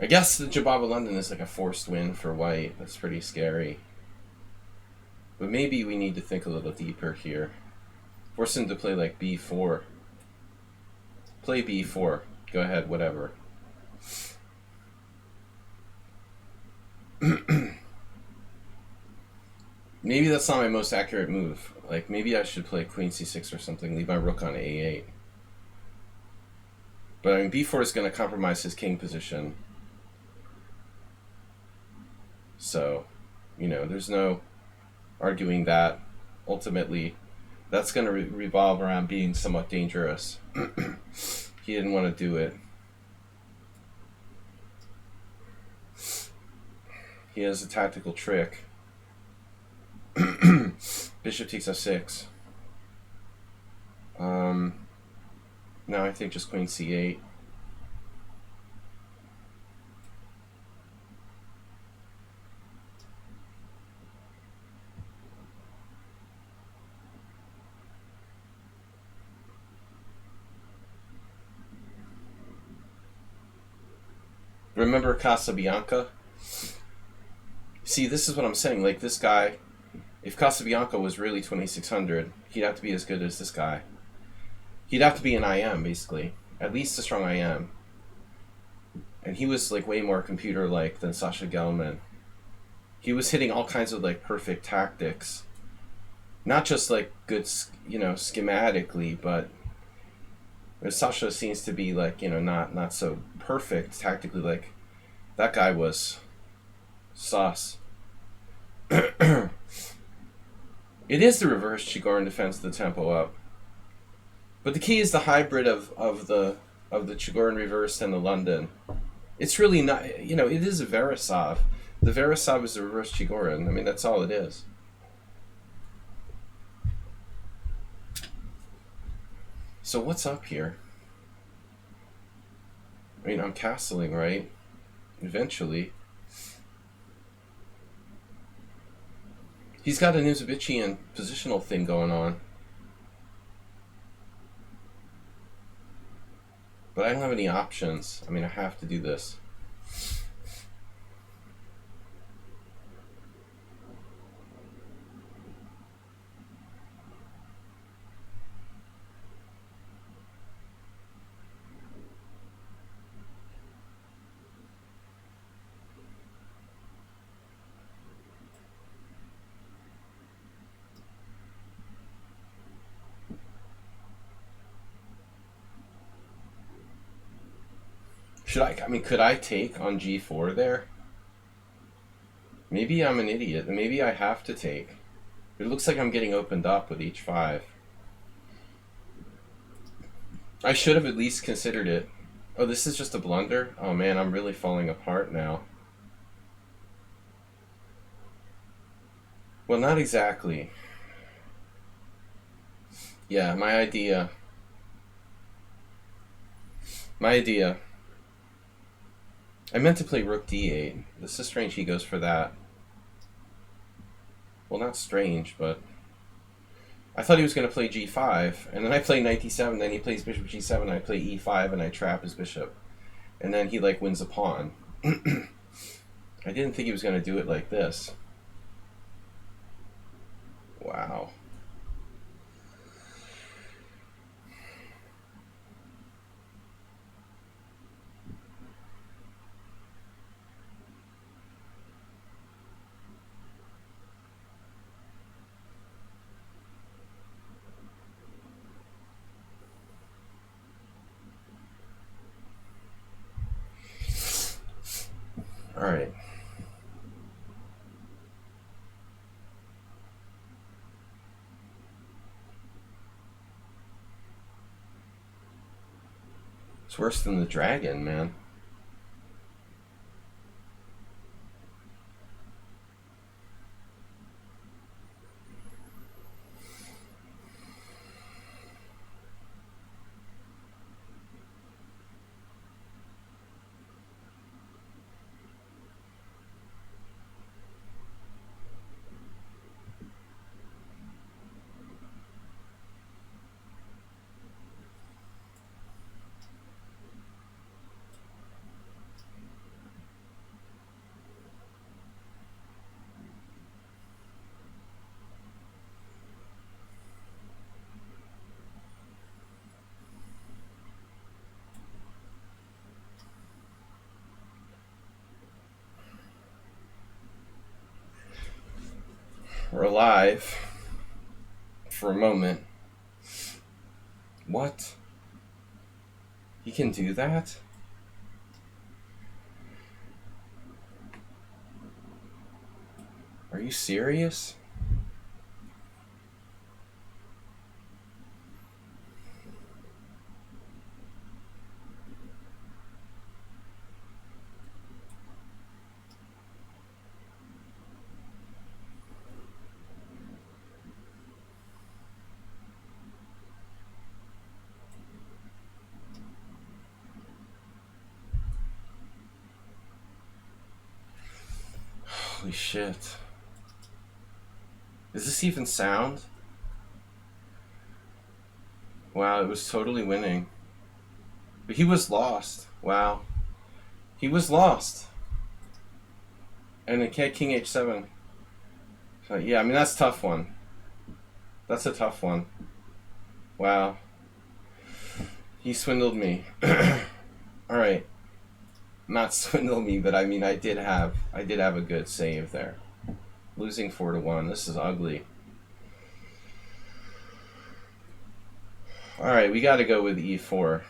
I guess the Jababa London is like a forced win for white. That's pretty scary. But maybe we need to think a little deeper here. Force him to play like b4. Play b4. Go ahead, whatever. Maybe that's not my most accurate move. Like, maybe I should play queen c6 or something, leave my rook on a8. But I mean, b4 is going to compromise his king position. So, you know, there's no arguing that. Ultimately, that's going to revolve around being somewhat dangerous. He didn't want to do it. He has a tactical trick. Bishop takes f6. Now I think just queen c8. Remember Casabianca? See, this is what I'm saying. Like, this guy, if Casabianca was really 2600, he'd have to be as good as this guy. He'd have to be an IM, basically. At least a strong IM. And he was, like, way more computer-like than Sasha Gelman. He was hitting all kinds of, like, perfect tactics. Not just, like, good, you know, schematically, but Sasha seems to be, like, you know, not so perfect tactically. Like, that guy was sus. It is the reverse Chigorin defense, the tempo up. But the key is the hybrid of the Chigorin reverse and the London. It's really not, you know, it is a Verisov. The Verisov is the reverse Chigorin. I mean, that's all it is. So what's up here? I mean, I'm castling, right? Eventually. He's got an Uzbekian positional thing going on. But I don't have any options. I mean, I have to do this. I mean, could I take on g4 there? Maybe I'm an idiot. Maybe I have to take. It looks like I'm getting opened up with h5. I should have at least considered it. Oh, this is just a blunder? Oh man, I'm really falling apart now. Well, not exactly. Yeah, my idea. I meant to play rook d8. This is strange he goes for that. Well, not strange, but I thought he was going to play g5, and then I play knight d7, then he plays bishop g7, I play e5, and I trap his bishop. And then he, like, wins a pawn. I didn't think he was going to do it like this. Wow. All right. It's worse than the dragon, man. We're alive for a moment. What? He can do that? Are you serious? Holy shit. Is this even sound? Wow, it was totally winning. But he was lost. Wow. He was lost. And then king h7. So, yeah, I mean, that's a tough one. That's a tough one. Wow. He swindled me. Alright. Not swindle me, but I mean, I did have a good save there. Losing 4-1. This is ugly. Alright, we gotta go with e4.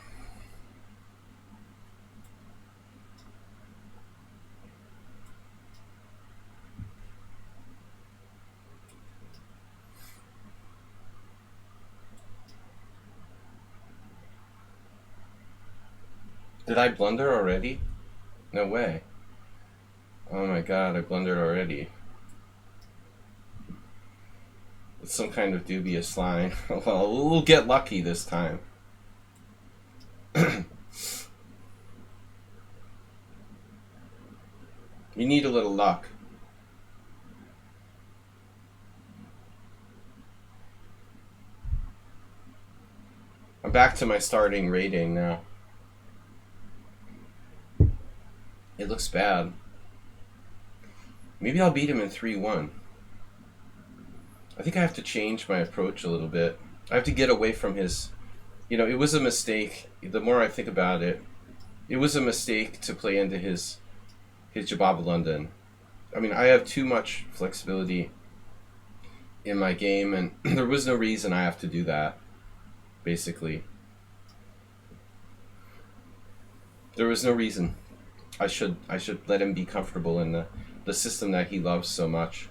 Did I blunder already? No way. Oh my god, I blundered already. It's some kind of dubious line. Well, we'll get lucky this time. You need a little luck. I'm back to my starting rating now. It looks bad. Maybe I'll beat him in 3-1. I think I have to change my approach a little bit. I have to get away from his... You know, it was a mistake. The more I think about it, it was a mistake to play into his Jababa London. I mean, I have too much flexibility in my game, and there was no reason I have to do that, basically. There was no reason. I should let him be comfortable in the system that he loves so much.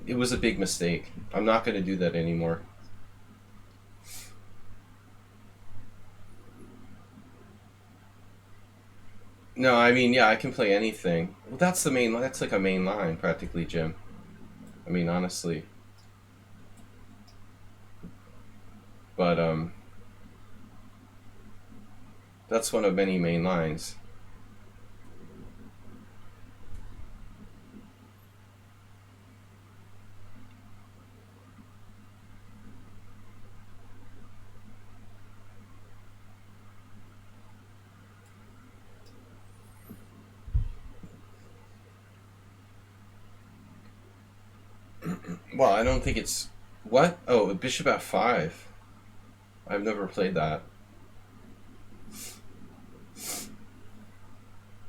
It was a big mistake. I'm not going to do that anymore. No, I mean, yeah, I can play anything. Well, that's the main. That's like a main line, practically, Jim. I mean, honestly. But that's one of many main lines. Well, I don't think it's... What? Oh, bishop f5. I've never played that.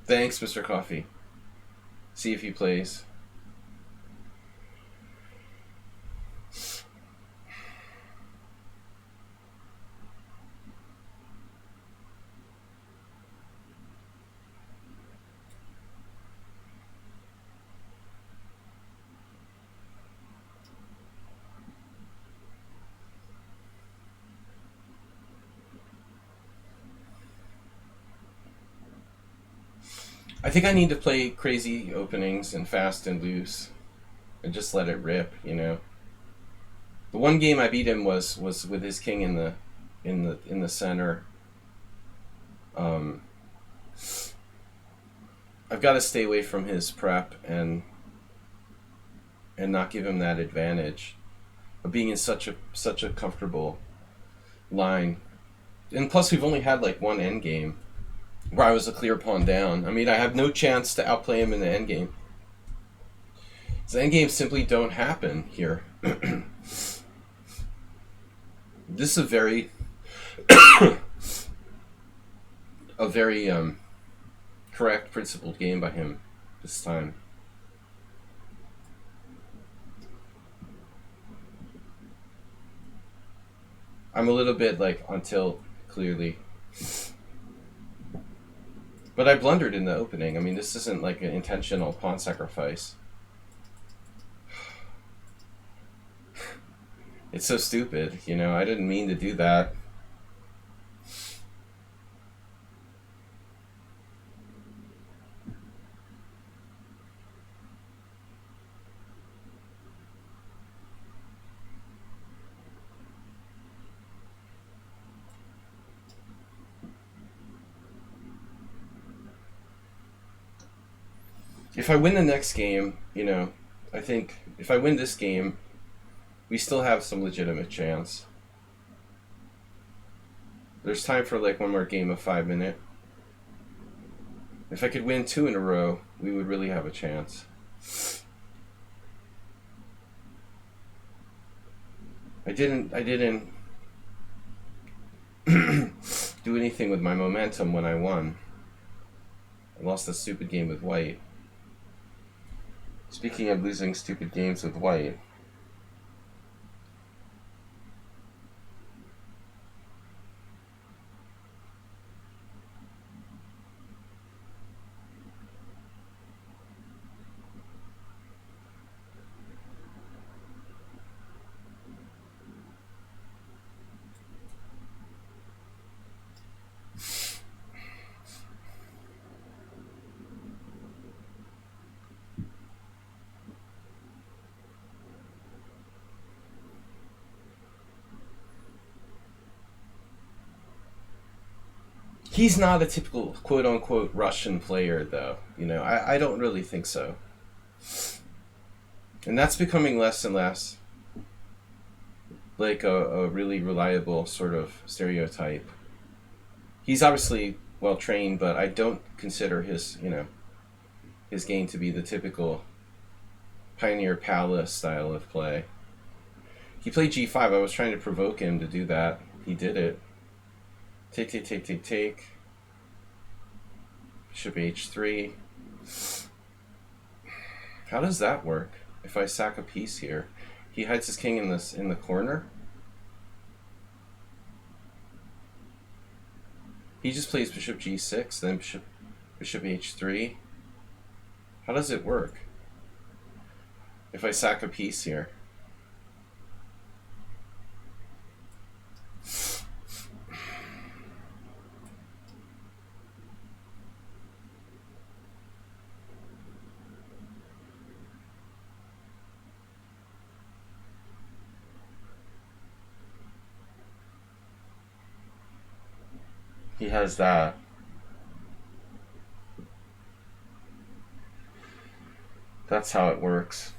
Thanks, Mr. Coffee. See if he plays. I think I need to play crazy openings and fast and loose, and just let it rip. You know. The one game I beat him was with his king in the center. I've got to stay away from his prep and not give him that advantage of being in such a comfortable line. And plus, we've only had like one endgame where I was a clear pawn down. I mean, I have no chance to outplay him in the endgame. The endgames simply don't happen here. This is a very correct, principled game by him this time. I'm a little bit like on tilt, clearly. But I blundered in the opening. I mean, this isn't like an intentional pawn sacrifice. It's so stupid, you know, I didn't mean to do that. If I win the next game, I think if I win this game, we still have some legitimate chance. There's time for like one more game of 5 minute. If I could win 2 in a row, we would really have a chance. I didn't do anything with my momentum when I won. I lost a stupid game with white. Speaking of losing stupid games with white, he's not a typical quote-unquote Russian player, though. I don't really think so. And that's becoming less and less like a really reliable sort of stereotype. He's obviously well-trained, but I don't consider his game to be the typical Pioneer Palace style of play. He played g5. I was trying to provoke him to do that. He did it. Take, take, take, take, take. Bishop h3. How does that work? If I sack a piece here, he hides his king in the corner. He just plays bishop g6, then bishop h3. How does it work? If I sack a piece here. He has that. That's how it works.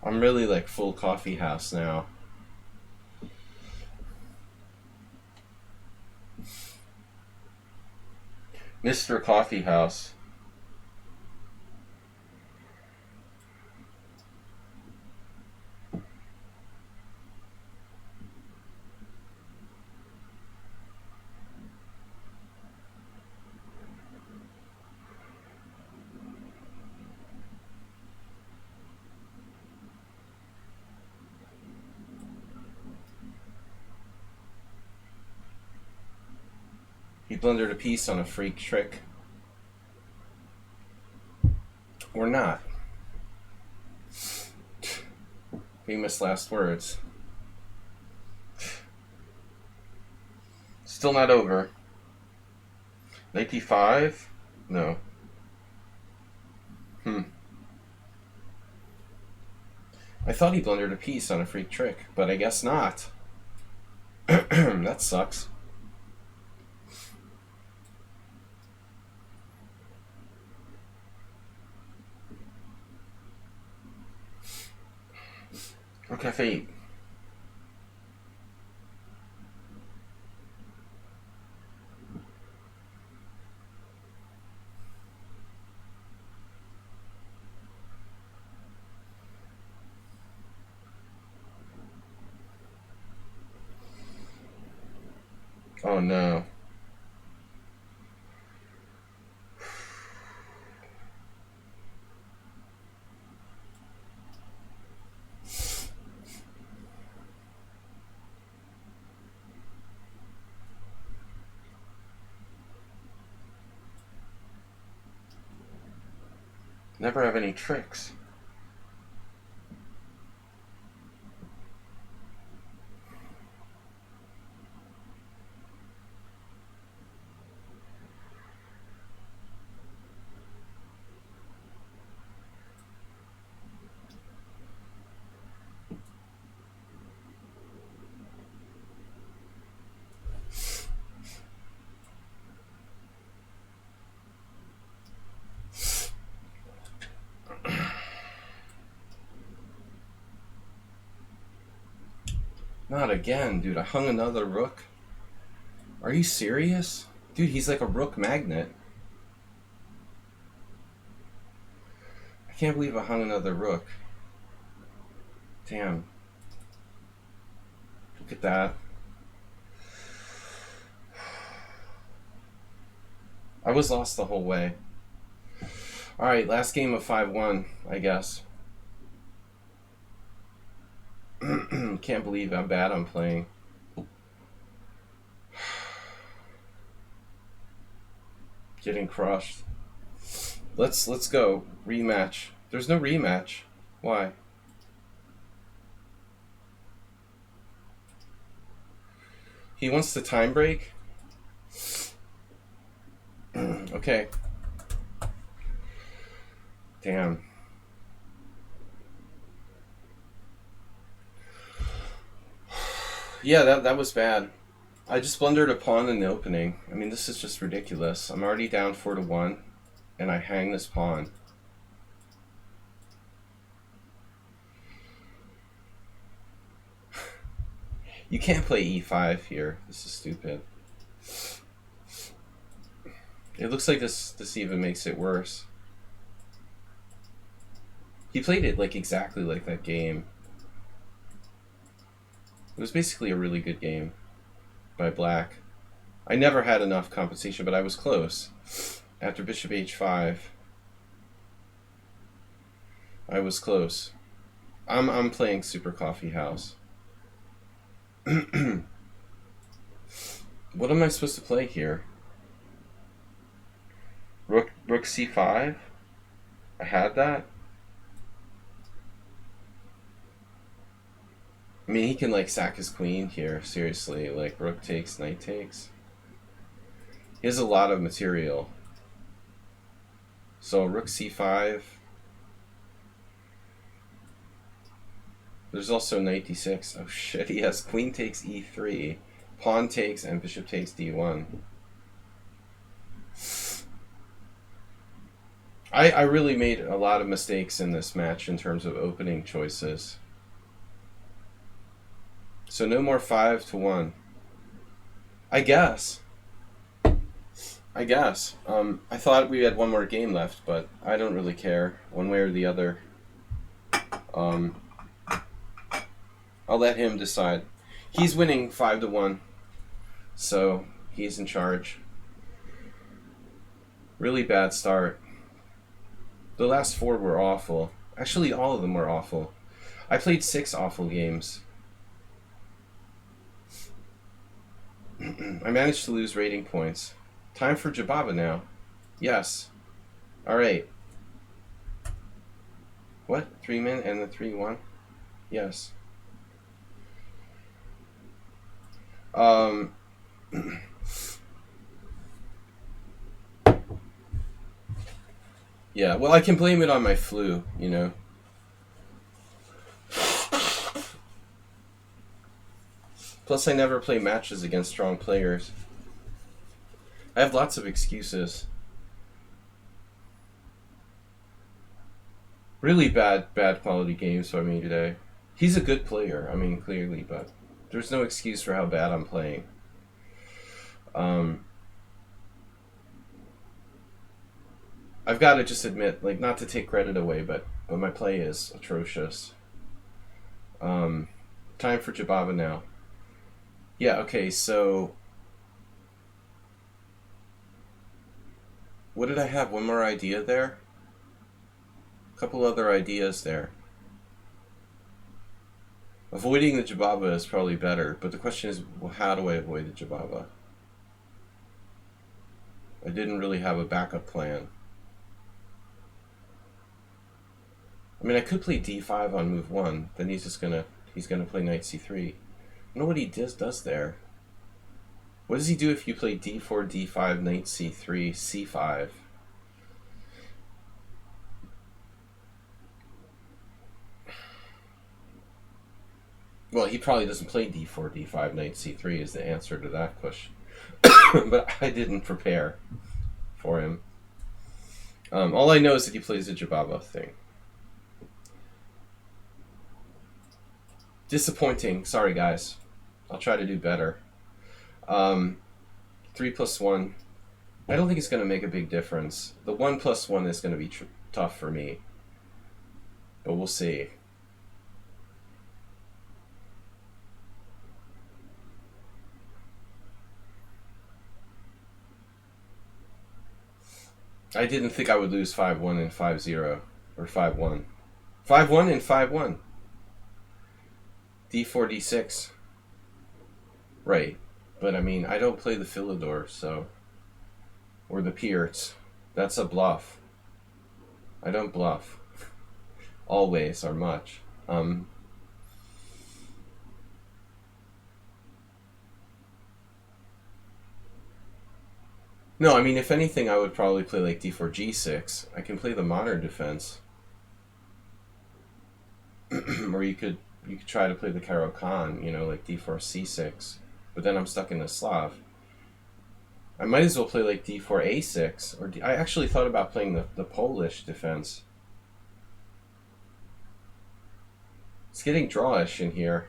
I'm really like full coffee house now. Mr. Coffee House. He blundered a piece on a freak trick. Or not. Famous last words. Still not over. Knight d5? No. I thought he blundered a piece on a freak trick, but I guess not. That sucks. Rook f8. Oh no. Never have any tricks. Not again, dude. I hung another rook. Are you serious? Dude, he's like a rook magnet. I can't believe I hung another rook. Damn. Look at that. I was lost the whole way. Alright, last game of 5-1, I guess. Can't believe how bad I'm playing. Getting crushed. Let's go. Rematch. There's no rematch. Why? He wants the time break? Okay. Damn. Yeah, that was bad. I just blundered a pawn in the opening. I mean, this is just ridiculous. I'm already down 4-1, and I hang this pawn. You can't play e5 here. This is stupid. It looks like this even makes it worse. He played it like exactly like that game. It was basically a really good game by black. I never had enough compensation, but I was close. After bishop h5, I was close. I'm playing Super Coffee House. What am I supposed to play here? Rook c5? I had that? I mean, he can like sack his queen here, seriously. Like rook takes, knight takes. He has a lot of material. So rook c5. There's also knight d6. Oh shit, he has queen takes e3, pawn takes, and bishop takes d1. I really made a lot of mistakes in this match in terms of opening choices. So no more 5-1. I guess. I thought we had one more game left, but I don't really care one way or the other. I'll let him decide. He's winning 5-1, so he's in charge. Really bad start. The last 4 were awful. Actually, all of them were awful. I played 6 awful games. I managed to lose rating points. Time for Jababa now. Yes. Alright. What? 3 min and the 3-1? Yes. Yeah, well, I can blame it on my flu, you know. Plus, I never play matches against strong players. I have lots of excuses. Really bad quality games by me today. He's a good player, I mean, clearly, but there's no excuse for how bad I'm playing. I've got to just admit, like, not to take credit away, but my play is atrocious. Time for Jababa now. Yeah, okay, so what did I have? One more idea there? A couple other ideas there. Avoiding the Jababa is probably better, but the question is, well, how do I avoid the Jababa? I didn't really have a backup plan. I mean, I could play d5 on move 1, then he's gonna play knight c3. I don't know what he does there. What does he do if you play d4, d5, knight c3, c5? Well, he probably doesn't play d4, d5, knight c3 is the answer to that question. But I didn't prepare for him. All I know is that he plays the Jababa thing. Disappointing. Sorry, guys. I'll try to do better. 3 plus 1. I don't think it's going to make a big difference. The 1 plus 1 is going to be tough for me. But we'll see. I didn't think I would lose 5-1 and 5-0. Or 5-1. 5-1 and 5-1. D4, D6. Right. But I mean, I don't play the Philidor, so... Or the Pierts. That's a bluff. I don't bluff. Always, or much. No, I mean, if anything, I would probably play like D4, G6. I can play the modern defense. Or you could try to play the Caro-Kann, you know, like D4, C6. But then I'm stuck in the Slav. I might as well play like D4, A6. Or I actually thought about playing the Polish defense. It's getting drawish in here.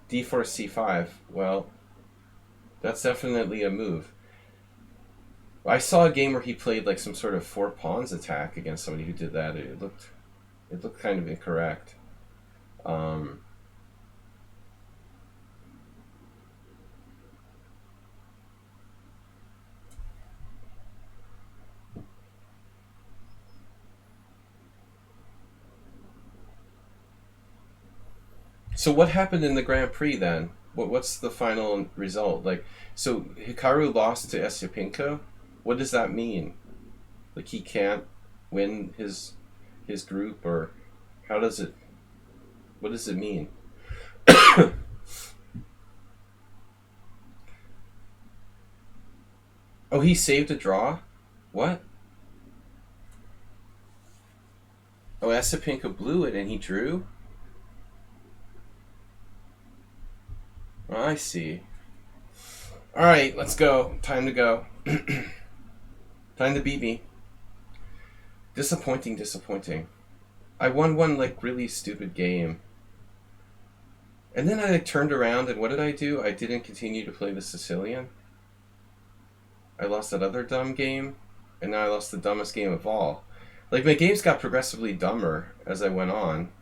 D4, C5. Well, that's definitely a move. I saw a game where he played like some sort of 4 pawns attack against somebody who did that. It looked kind of incorrect. So what happened in the Grand Prix then? What's the final result? Like, so Hikaru lost to Esipenko? What does that mean? Like he can't win his group, or how does it? What does it mean? Oh, he saved a draw? What? Oh, Esipenko blew it and he drew? Oh, I see. Alright, let's go. Time to go. Time to beat me. Disappointing. I won one like really stupid game. And then I like, turned around and what did I do? I didn't continue to play the Sicilian. I lost that other dumb game. And now I lost the dumbest game of all. Like my games got progressively dumber as I went on.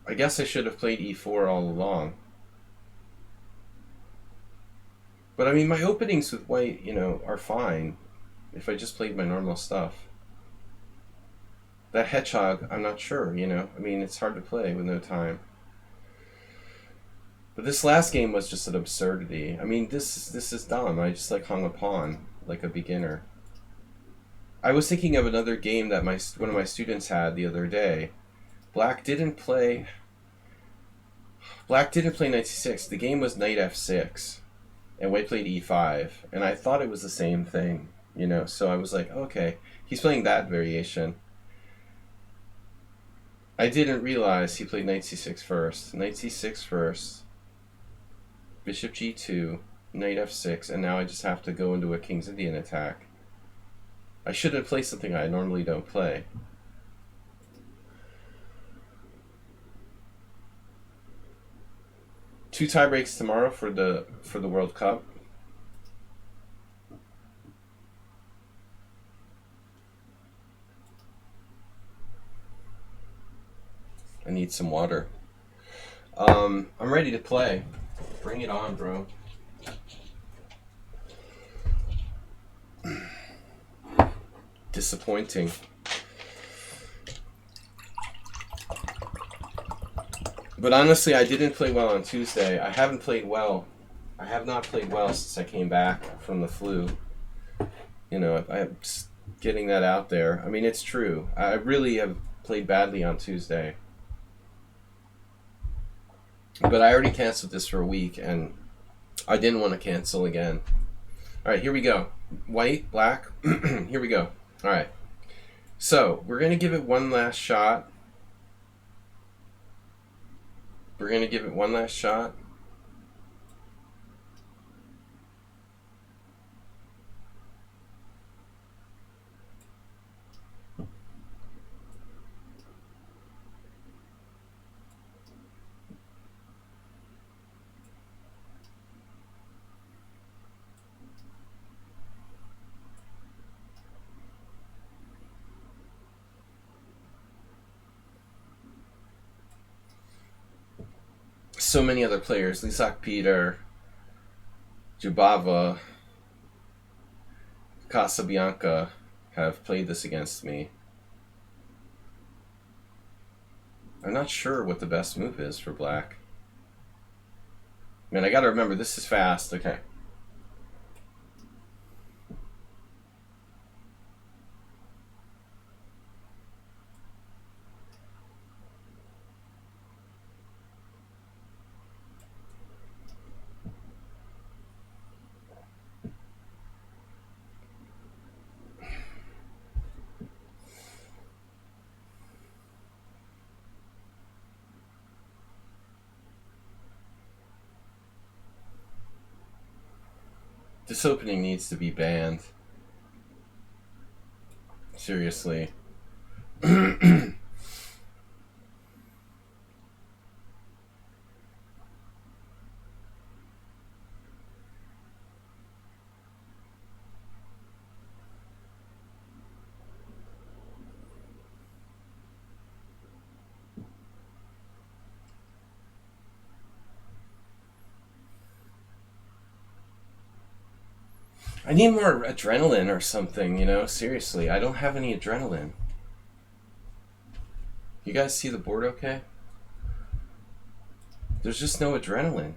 I guess I should have played E4 all along. But I mean, my openings with white, you know, are fine if I just played my normal stuff. That hedgehog, I'm not sure, you know. I mean, it's hard to play with no time. But this last game was just an absurdity. I mean, this is dumb. I just like hung a pawn like a beginner. I was thinking of another game that one of my students had the other day. Black didn't play knight c6. The game was knight f6. And white played e5. And I thought it was the same thing, you know. So I was like, okay, he's playing that variation. I didn't realize he played knight c6 first. Knight c6 first. Bishop g2. Knight f6. And now I just have to go into a King's Indian attack. I shouldn't play something I normally don't play. Two tie breaks tomorrow for the World Cup. I need some water. I'm ready to play. Bring it on, bro. Disappointing. But honestly, I didn't play well on Tuesday. I haven't played well. I have not played well since I came back from the flu. You know, I'm just getting that out there. I mean, it's true. I really have played badly on Tuesday. But I already canceled this for a week, and I didn't want to cancel again. All right, here we go. White, black. Here we go. All right. So, we're going to give it one last shot. We're going to give it one last shot. so many other players. Lisak Peter, Jubava, Casabianca have played this against me. I'm not sure what the best move is for black. Man, I gotta remember, this is fast. Okay. This opening needs to be banned. Seriously. I need more adrenaline or something, you know? Seriously, I don't have any adrenaline. You guys see the board okay? There's just no adrenaline.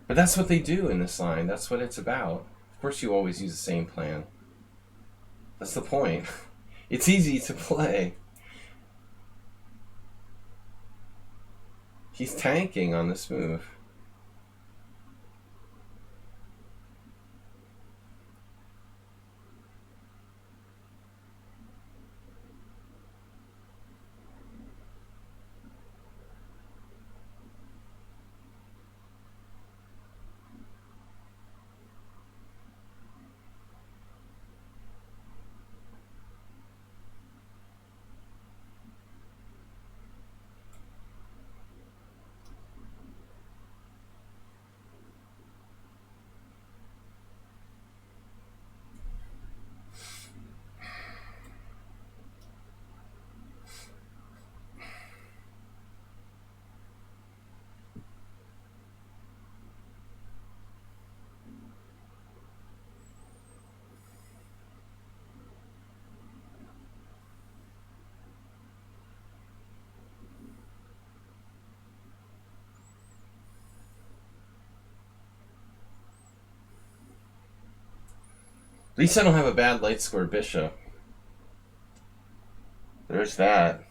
But that's what they do in this line. That's what it's about. Of course you always use the same plan. That's the point. It's easy to play. He's tanking on this move. At least I don't have a bad light square bishop. There's that.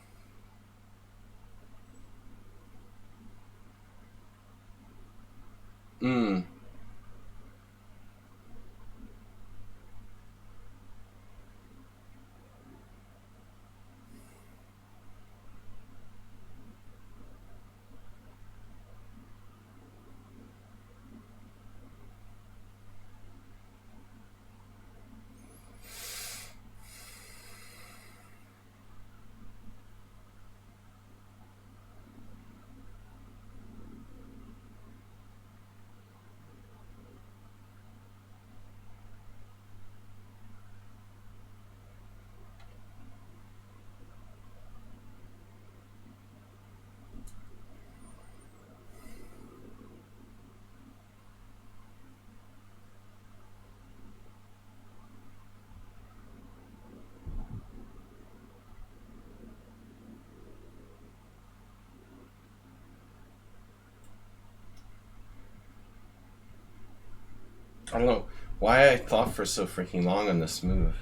I don't know why I thought for so freaking long on this move.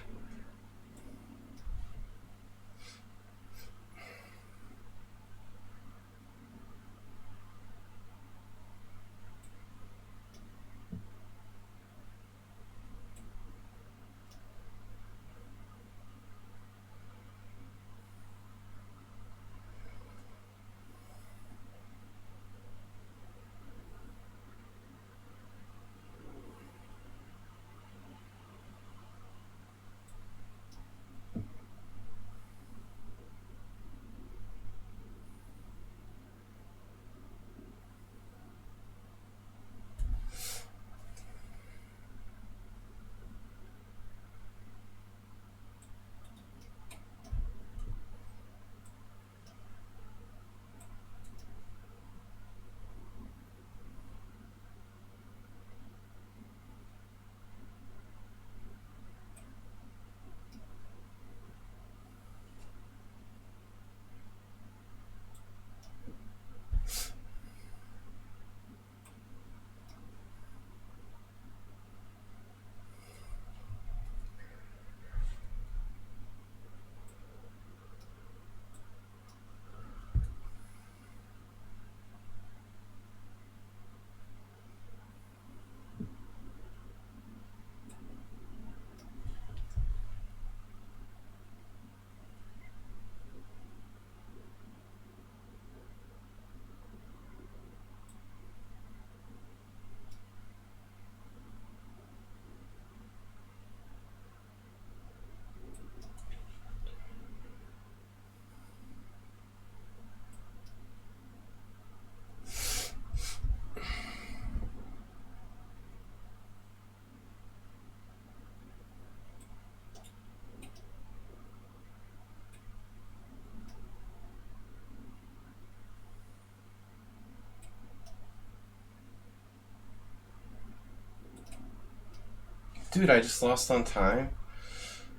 Dude, I just lost on time.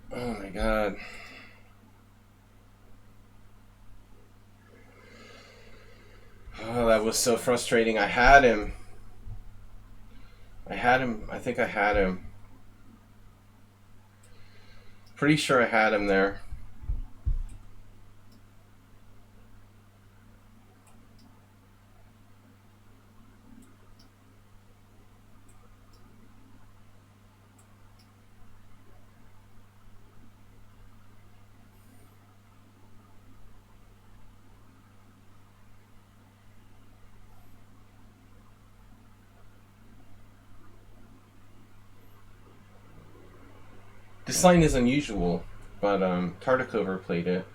Oh my god. Oh, that was so frustrating. I had him. I think I had him. Pretty sure I had him there. This line is unusual, but Tartakover played it.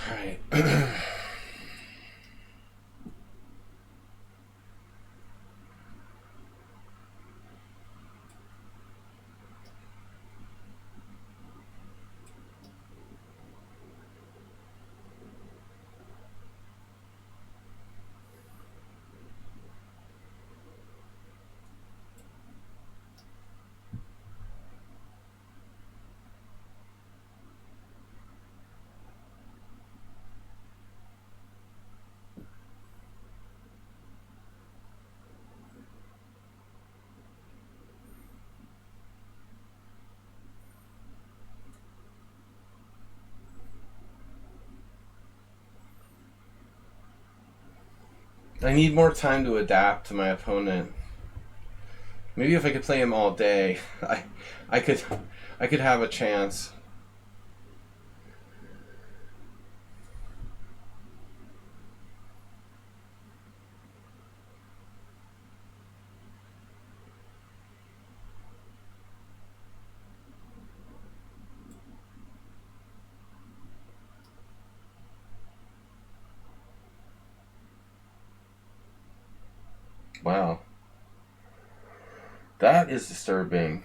Alright. I need more time to adapt to my opponent. Maybe if I could play him all day, I could have a chance. Wow. That is disturbing.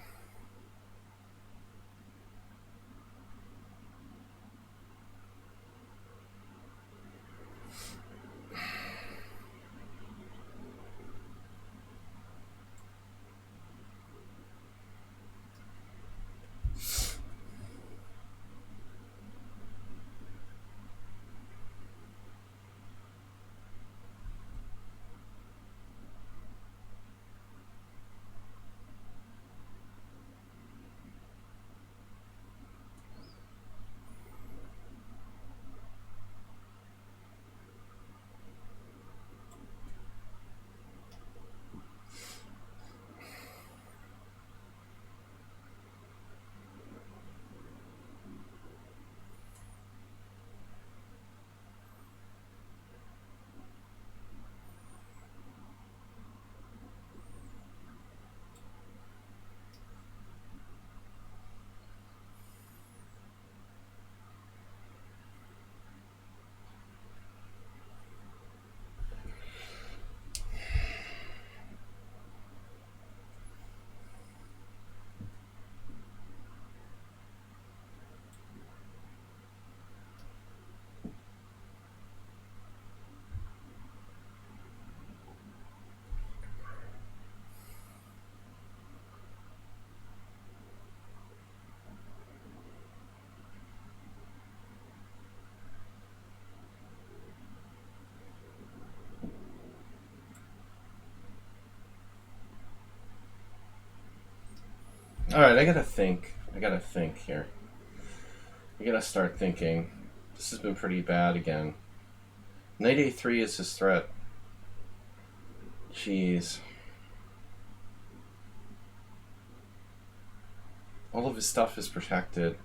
Alright, I gotta think. I gotta think here. I gotta start thinking. This has been pretty bad again. Knight a3 is his threat. Jeez. All of his stuff is protected.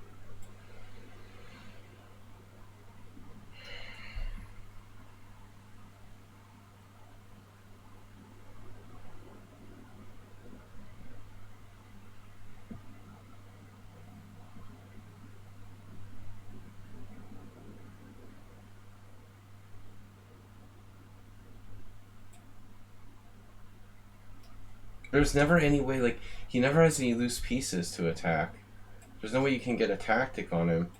There's never any way, like, he never has any loose pieces to attack. There's no way you can get a tactic on him.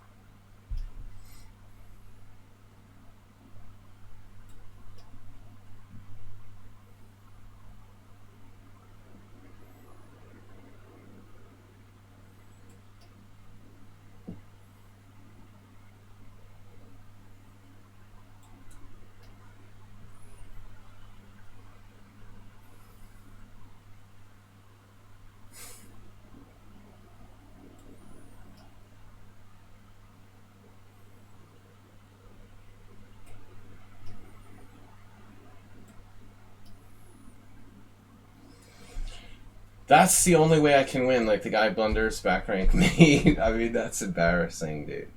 That's the only way I can win. Like, the guy blunders back rank me. I mean, that's embarrassing, dude.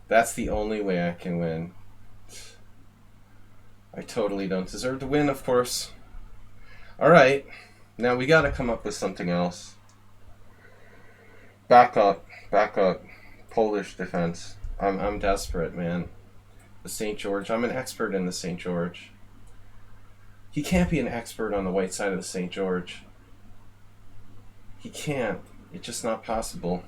That's the only way I can win. I totally don't deserve to win, of course. Alright. Now we gotta come up with something else. Back up. Back up. Polish defense. I'm desperate, man. The St. George. I'm an expert in the St. George. He can't be an expert on the white side of the St. George. He can't. It's just not possible.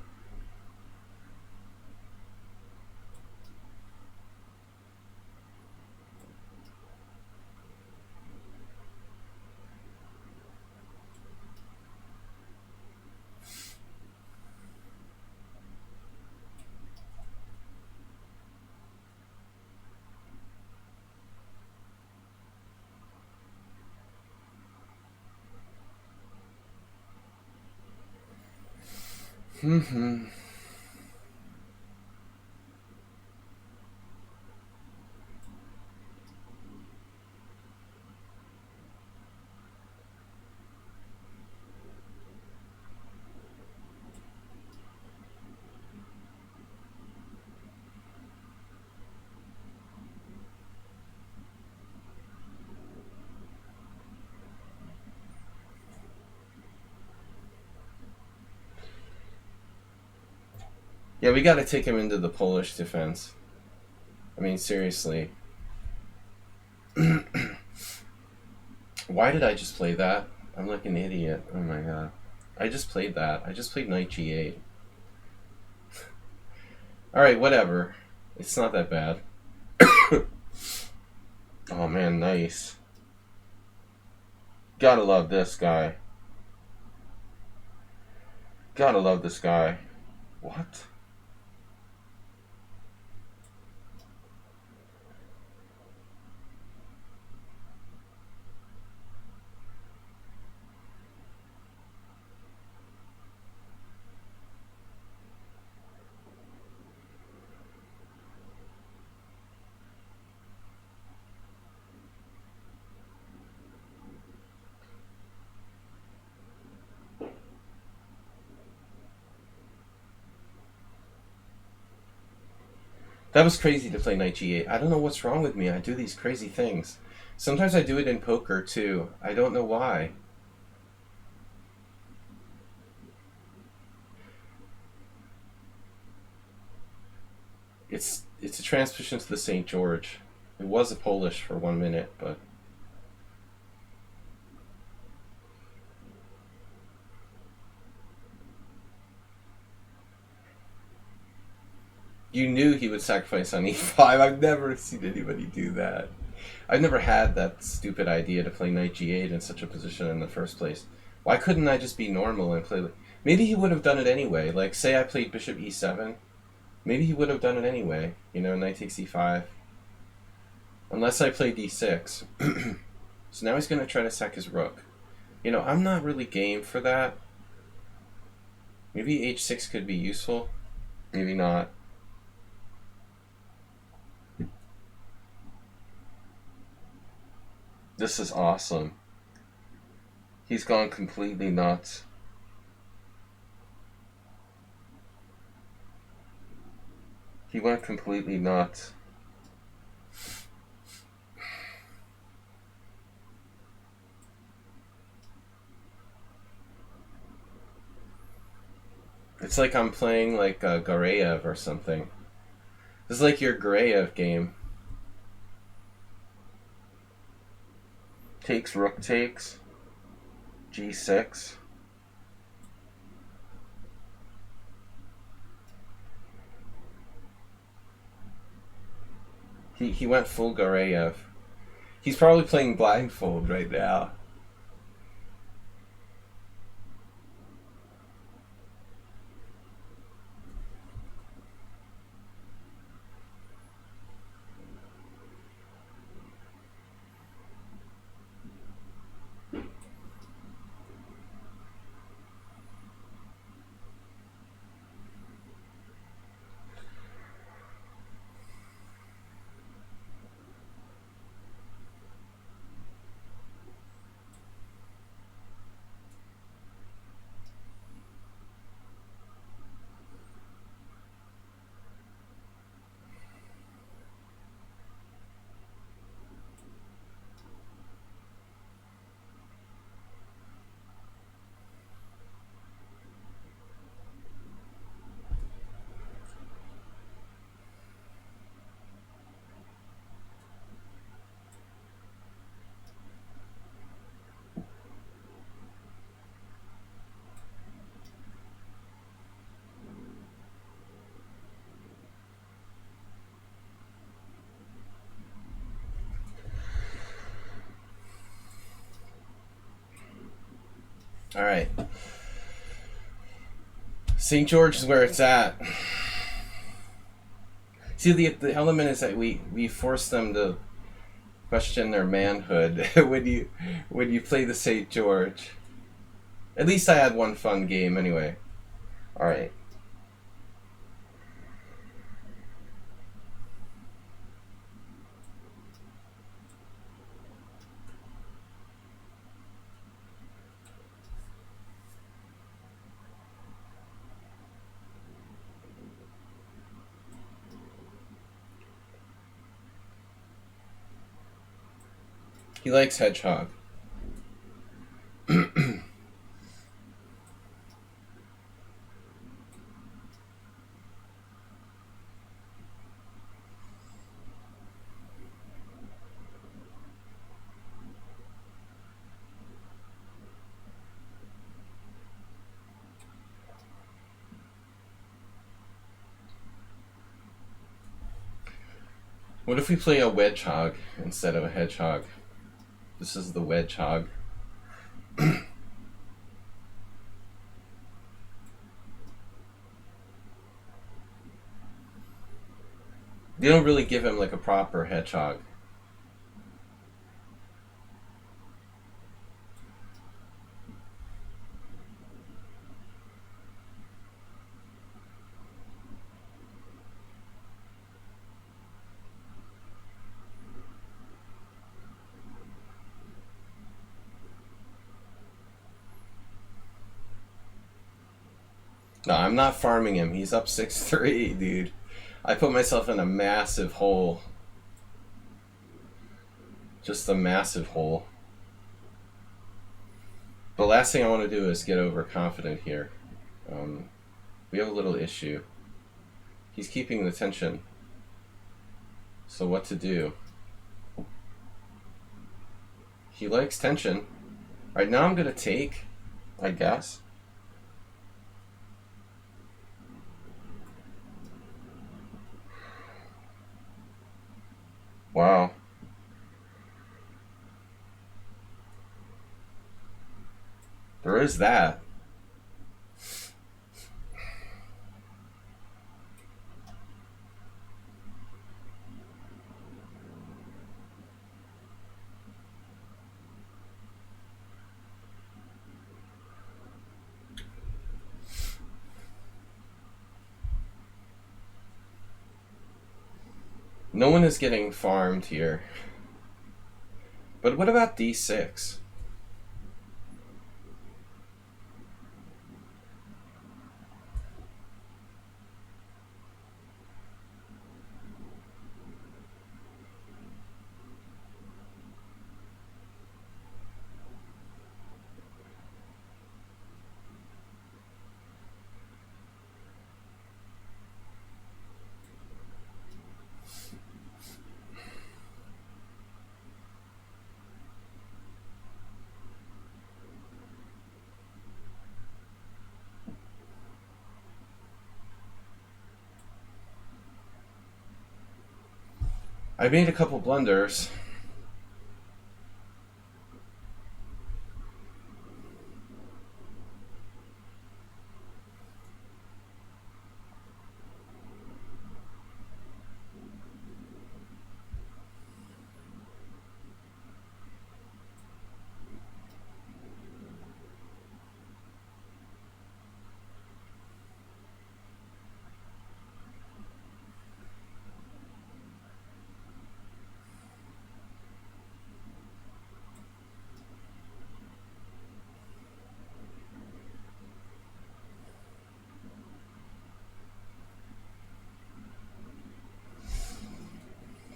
Yeah, we gotta take him into the Polish defense. I mean, seriously. Why did I just play that? I'm like an idiot. Oh my god. I just played that. I just played knight g8. Alright, whatever. It's not that bad. Oh man, nice. Gotta love this guy. Gotta love this guy. What? That was crazy to play knight g8. I don't know what's wrong with me. I do these crazy things. Sometimes I do it in poker too. I don't know why. It's a transposition to the St. George. It was a Polish for 1 minute, but you knew he would sacrifice on e5. I've never seen anybody do that. I've never had that stupid idea to play knight g8 in such a position in the first place. Why couldn't I just be normal and play... Maybe he would have done it anyway. Like, say I played bishop e7. Maybe he would have done it anyway. You know, knight takes e5. Unless I play d6. So now he's going to try to sack his rook. You know, I'm not really game for that. Maybe h6 could be useful. Maybe not. This is awesome. He's gone completely nuts. He went completely nuts. It's like I'm playing like Gareev or something. This is like your Gareev game. Takes, rook takes. G6. He went full Gareev. He's probably playing blindfold right now. All right. St. George is where it's at. See, the element is that we force them to question their manhood when you play the St. George. At least I had one fun game anyway. All right. He likes hedgehog. What if we play a wedge hog instead of a hedgehog? This is the wedge hog. They don't really give him like a proper hedgehog. No, I'm not farming him. He's up 6-3, dude. I put myself in a massive hole. Just a massive hole. The last thing I want to do is get overconfident here. We have a little issue. He's keeping the tension. So what to do? He likes tension. Alright, now I'm going to take, I guess. Wow. There is that. No one is getting farmed here. But what about d6? I made a couple blunders.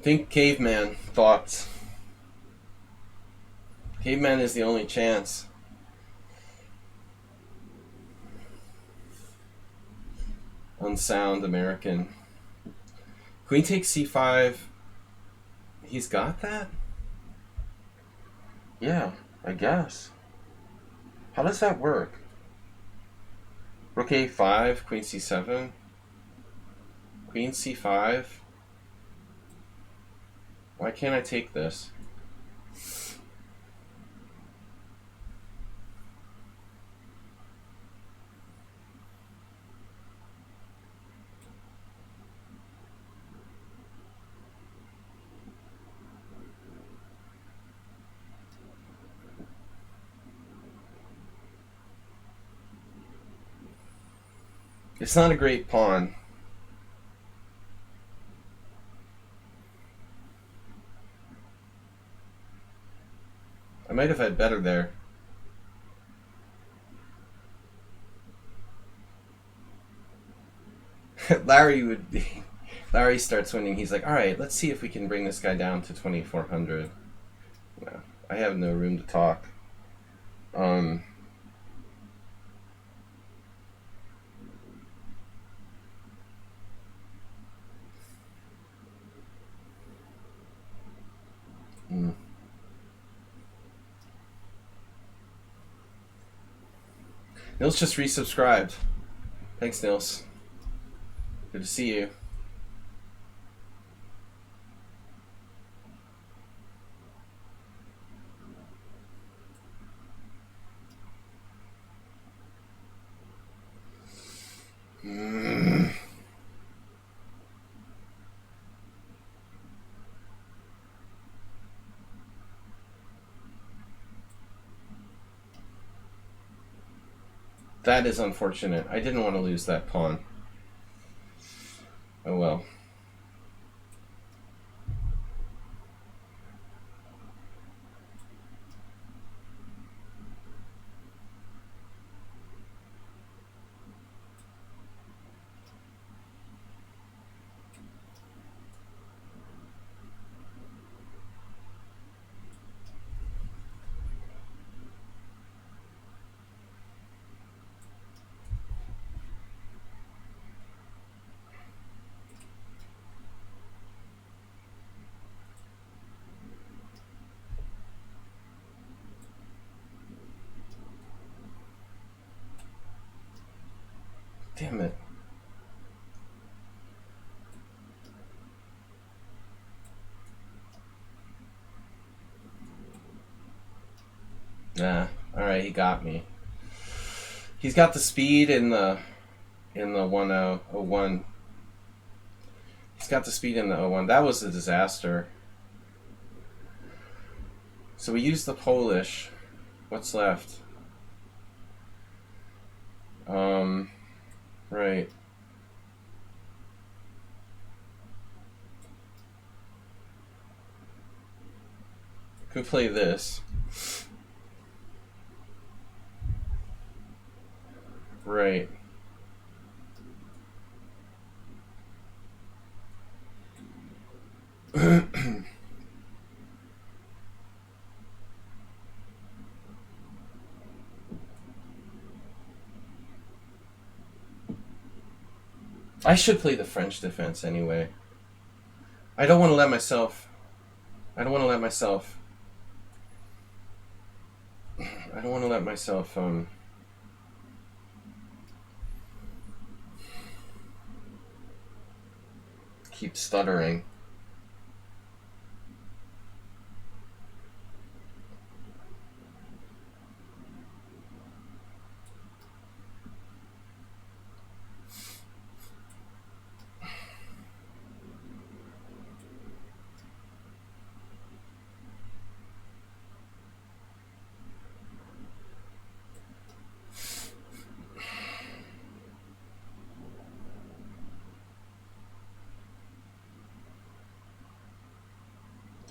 Think caveman. Thoughts? Caveman is the only chance. Unsound American. Queen takes c5. He's got that? Yeah, I guess. How does that work? Rook a5, queen c7. Queen c5. Why can't I take this? It's not a great pawn. I might have had better there. Larry starts winning. He's like, all right, let's see if we can bring this guy down to 2,400. No, I have no room to talk. Nils just resubscribed. Thanks, Nils. Good to see you. That is unfortunate. I didn't want to lose that pawn. Oh well. Damn it. Nah, alright, he got me. He's got the speed in the 1001. He's got the speed in the 01. That was a disaster. So we used the Polish. What's left? Right. Could play this. Right. I should play the French defense anyway. I don't want to let myself. I don't want to let myself. I don't want to let myself keep stuttering.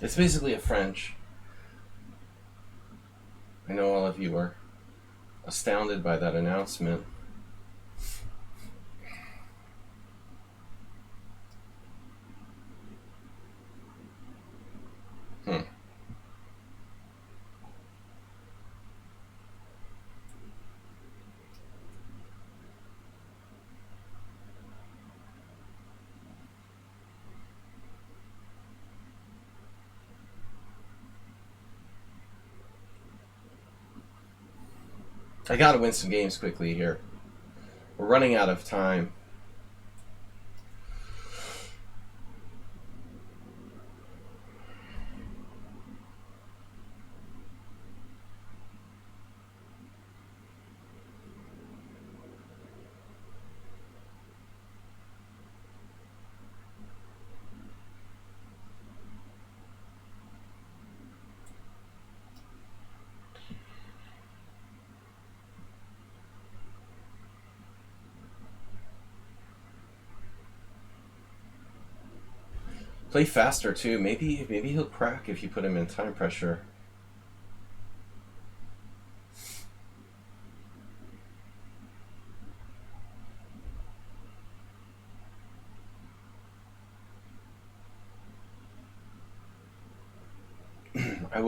It's basically a French. I know all of you are astounded by that announcement. I gotta win some games quickly here. We're running out of time. Play faster too. Maybe he'll crack if you put him in time pressure. I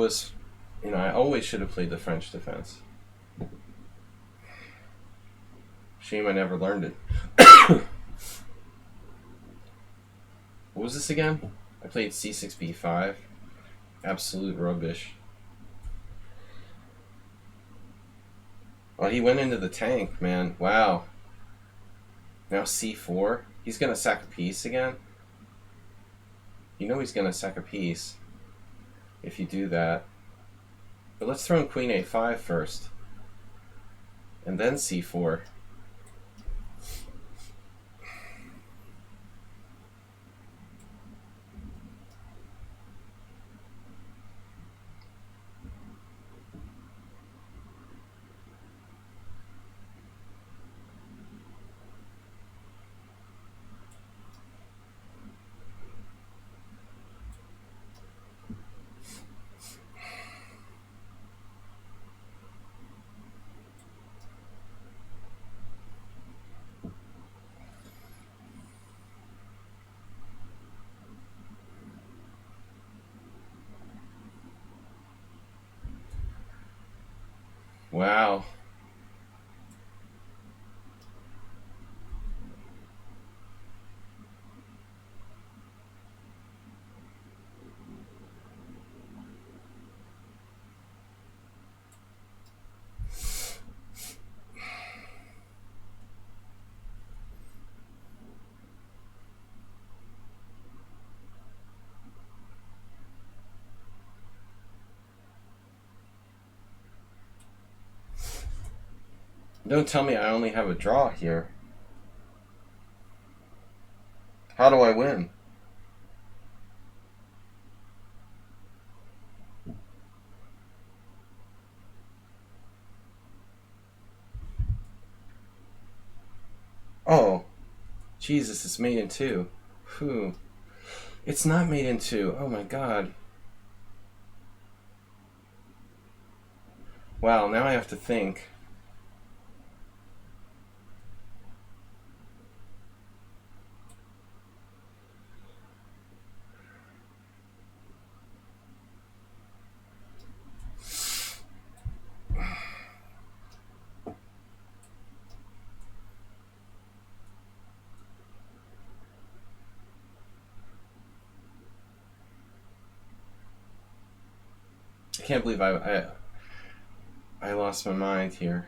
always should have played the French defense. Shame I never learned it. What was this again? I played c6, b5. Absolute rubbish. Oh, he went into the tank, man. Wow. Now c4. He's going to sack a piece again? You know he's going to sack a piece if you do that. But let's throw in queen a5 first. And then c4. Wow. Don't tell me I only have a draw here. How do I win? Oh, Jesus, it's made in two. Whew. It's not made in two. Oh my God. Wow, now I have to think. I can't believe I lost my mind here.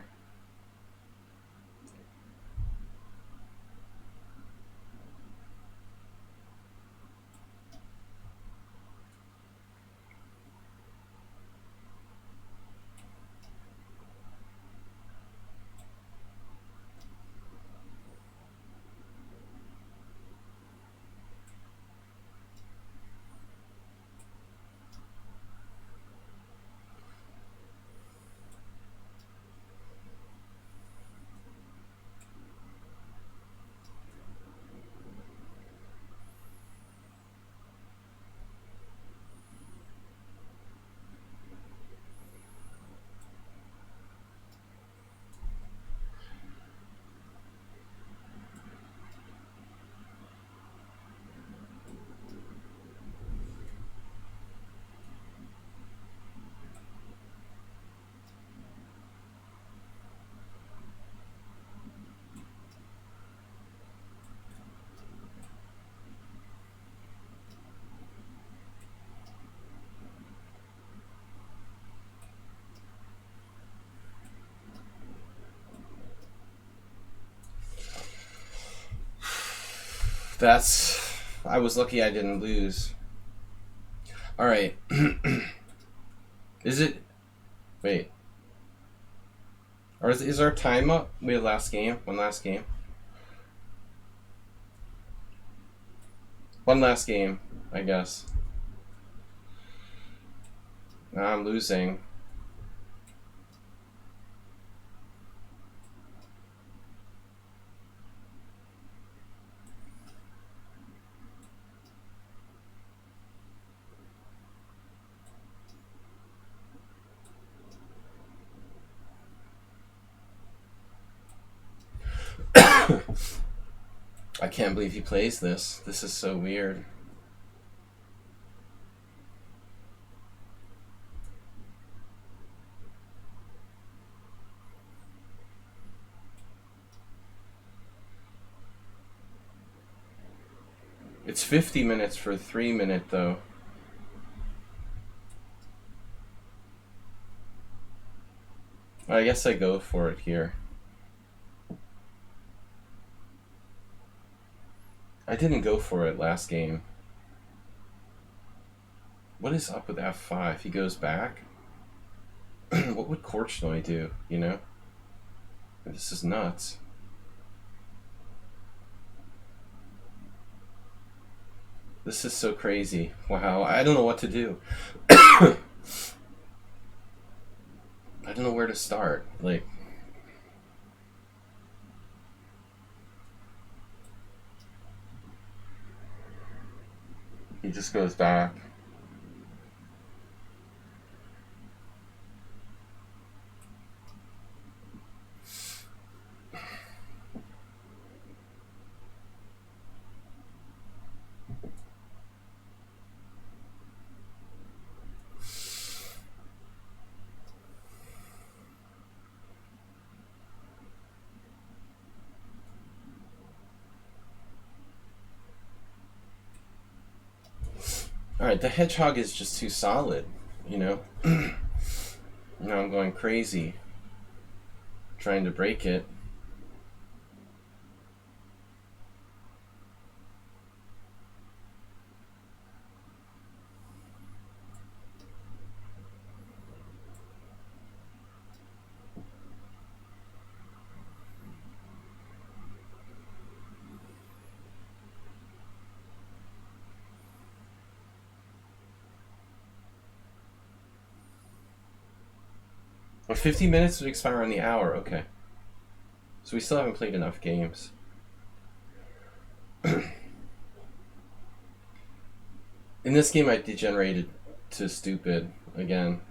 I was lucky I didn't lose. All right. Is it? Wait. Or is our time up? We had last game. One last game. One last game, I guess. Now I'm losing. I can't believe he plays this. This is so weird. It's 50 minutes for a 3-minute, though. I guess I go for it here. I didn't go for it last game. What is up with f5? He goes back? What would Korchnoi do, you know? This is nuts. This is so crazy. Wow, I don't know what to do. I don't know where to start. Like, he just goes back. Alright, the hedgehog is just too solid, you know? Now I'm going crazy trying to break it. Well, 50 minutes would expire on the hour, okay. So we still haven't played enough games. In this game I degenerated to stupid again.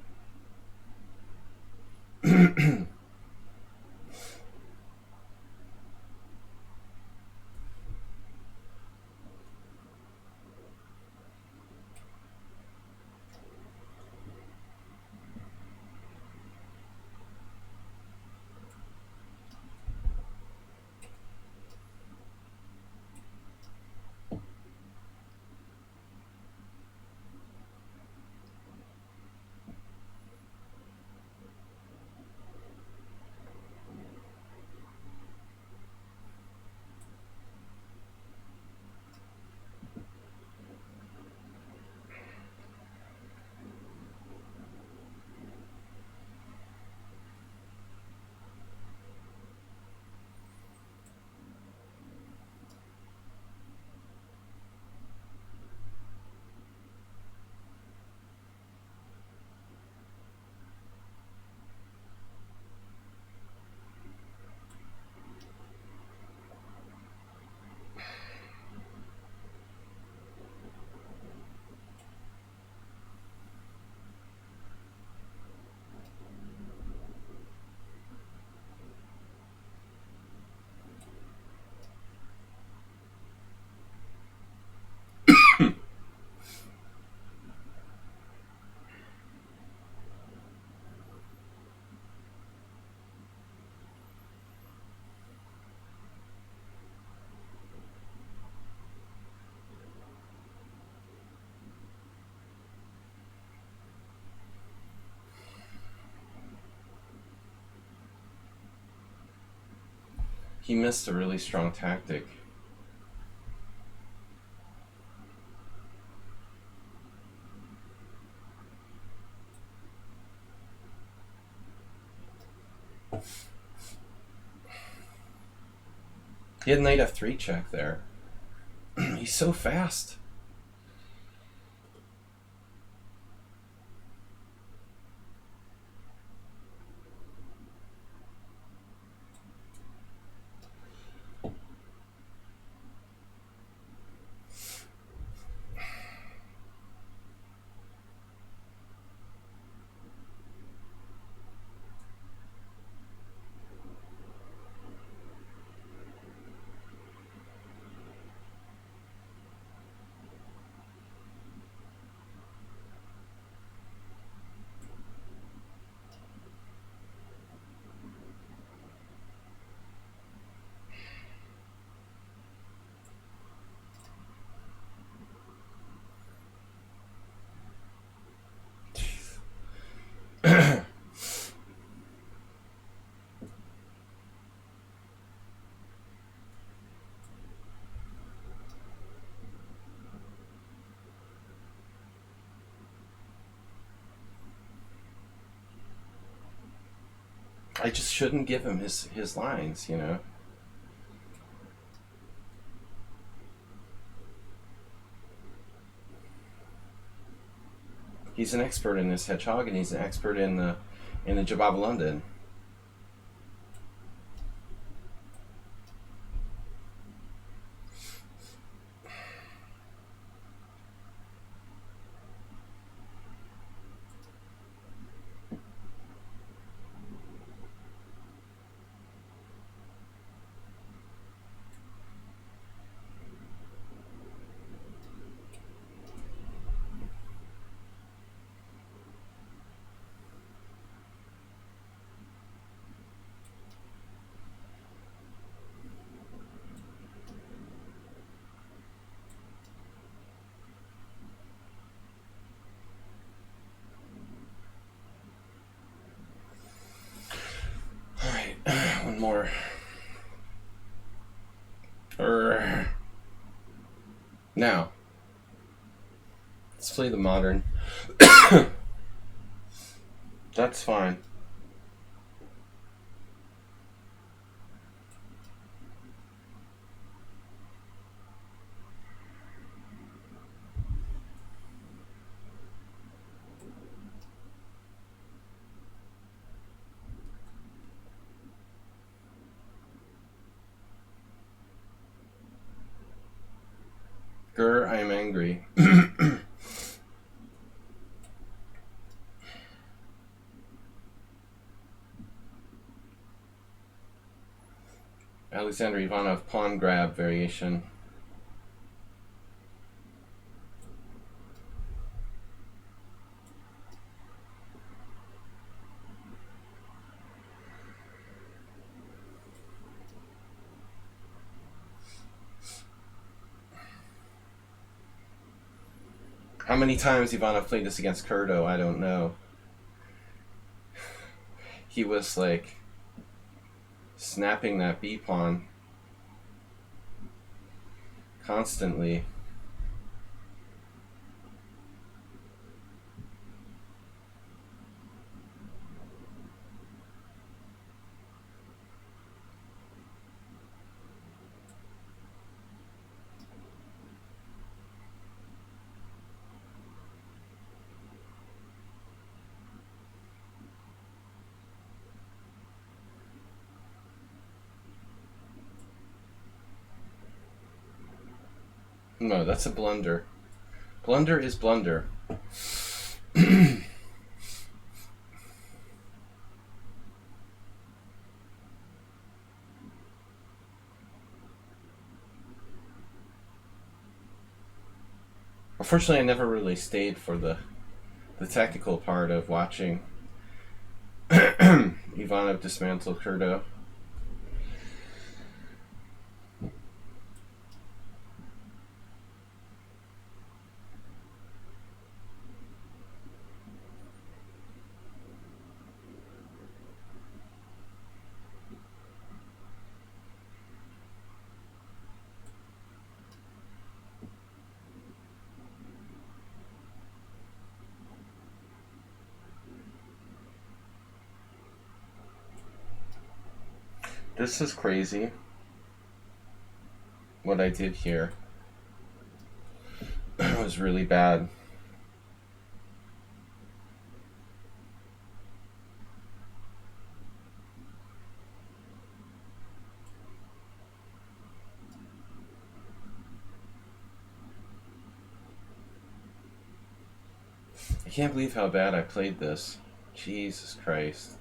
He missed a really strong tactic. He had knight f3 check there. He's so fast. I just shouldn't give him his lines, you know? He's an expert in this hedgehog, and he's an expert in the Jabab London. One more. Now, let's play the modern. That's fine. Grr, I am angry. Alexander Ivanov pawn grab variation. How many times Ivanov played this against Curto, I don't know. He was like snapping that B pawn constantly. No, that's a blunder. Blunder is blunder. Unfortunately, I never really stayed for the technical part of watching Ivanov dismantle Curto. This is crazy. What I did here was really bad. I can't believe how bad I played this. Jesus Christ.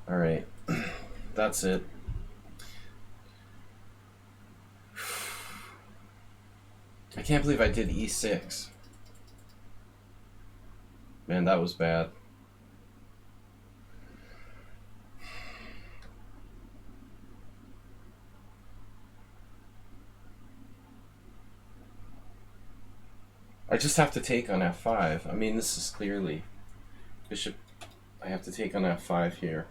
Alright. That's it. I can't believe I did e6. Man, that was bad. I just have to take on f5. I mean, this is clearly bishop. I have to take on f5 here.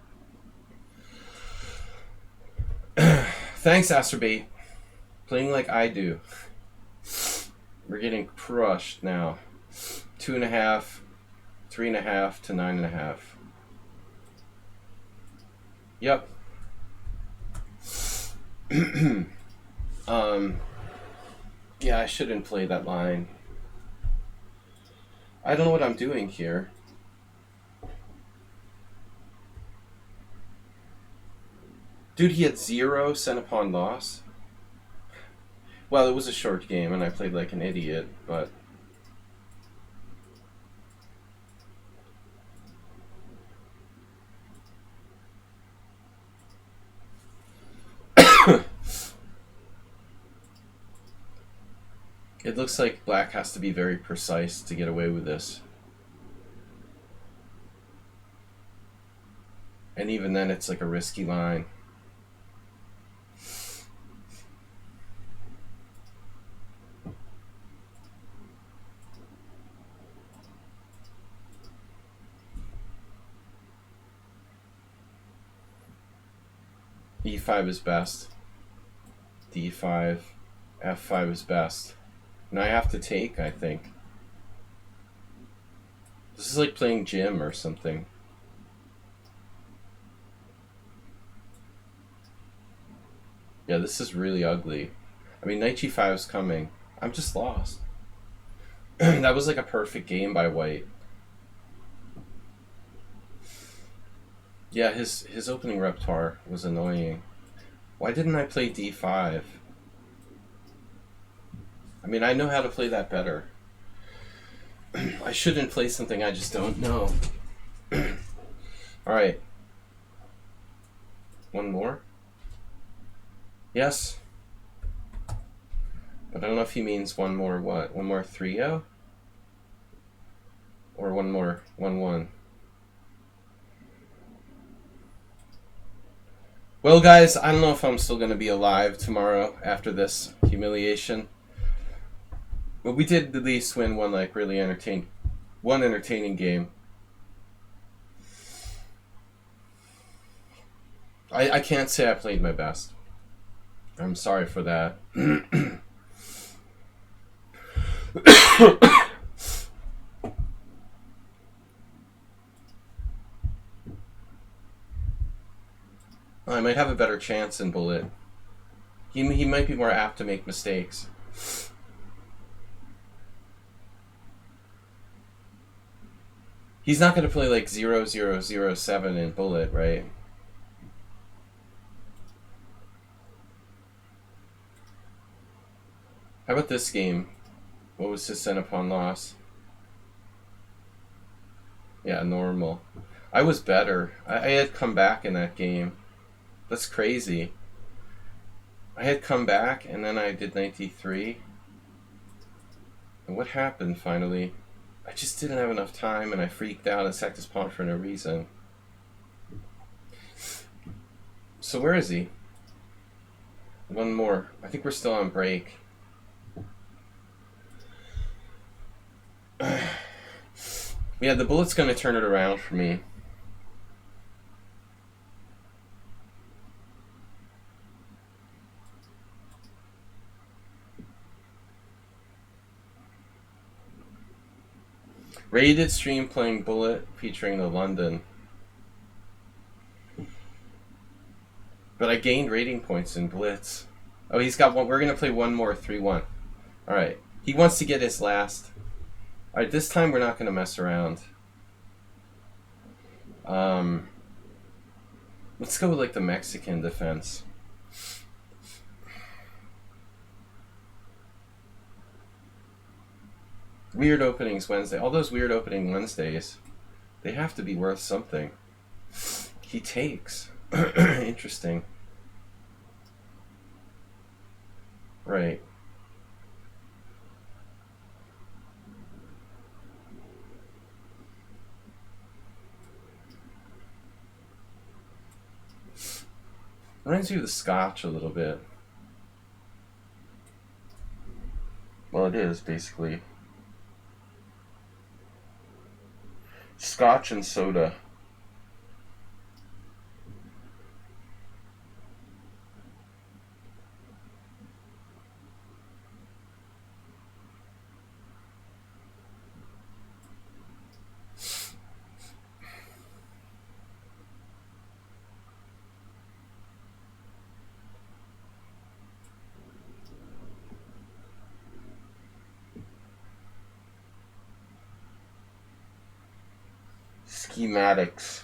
Thanks, Asterbait. Playing like I do. We're getting crushed now. 2.5, 3.5 to 9.5. Yep. Yeah, I shouldn't play that line. I don't know what I'm doing here. Dude, he had 0 center pawn loss. Well, it was a short game and I played like an idiot, but... It looks like black has to be very precise to get away with this. And even then it's like a risky line. E5 is best. D5, F5 is best. And I have to take, I think. This is like playing gym or something. Yeah, this is really ugly. I mean, knight g5 is coming. I'm just lost. That was like a perfect game by white. Yeah, his opening repertoire was annoying. Why didn't I play d5? I mean, I know how to play that better. I shouldn't play something I just don't know. Alright. One more? Yes. But I don't know if he means one more what? One more 3-0? Or one more 1-1? Well, guys, I don't know if I'm still going to be alive tomorrow after this humiliation. But we did at least win one really entertaining game. I can't say I played my best. I'm sorry for that. I might have a better chance in Bullet. He might be more apt to make mistakes. He's not going to play 0-0-0-7 in Bullet, right? How about this game? What was his send upon loss? Yeah, normal. I was better. I had come back in that game. That's crazy. I had come back and then I did 93. And what happened finally? I just didn't have enough time and I freaked out and sacked his pawn for no reason. So where is he? One more. I think we're still on break. Yeah, the Bullet's going to turn it around for me. Rated stream playing Bullet featuring the London. But I gained rating points in Blitz. Oh, he's got one. We're going to play one more 3-1. Alright. He wants to get his last. Alright, this time we're not going to mess around. Let's go with the Mexican defense. Weird openings Wednesday. All those weird opening Wednesdays, they have to be worth something. He takes. Interesting. Right. Reminds me of the Scotch a little bit. Well, it is, basically. Scotch and soda. Schematics.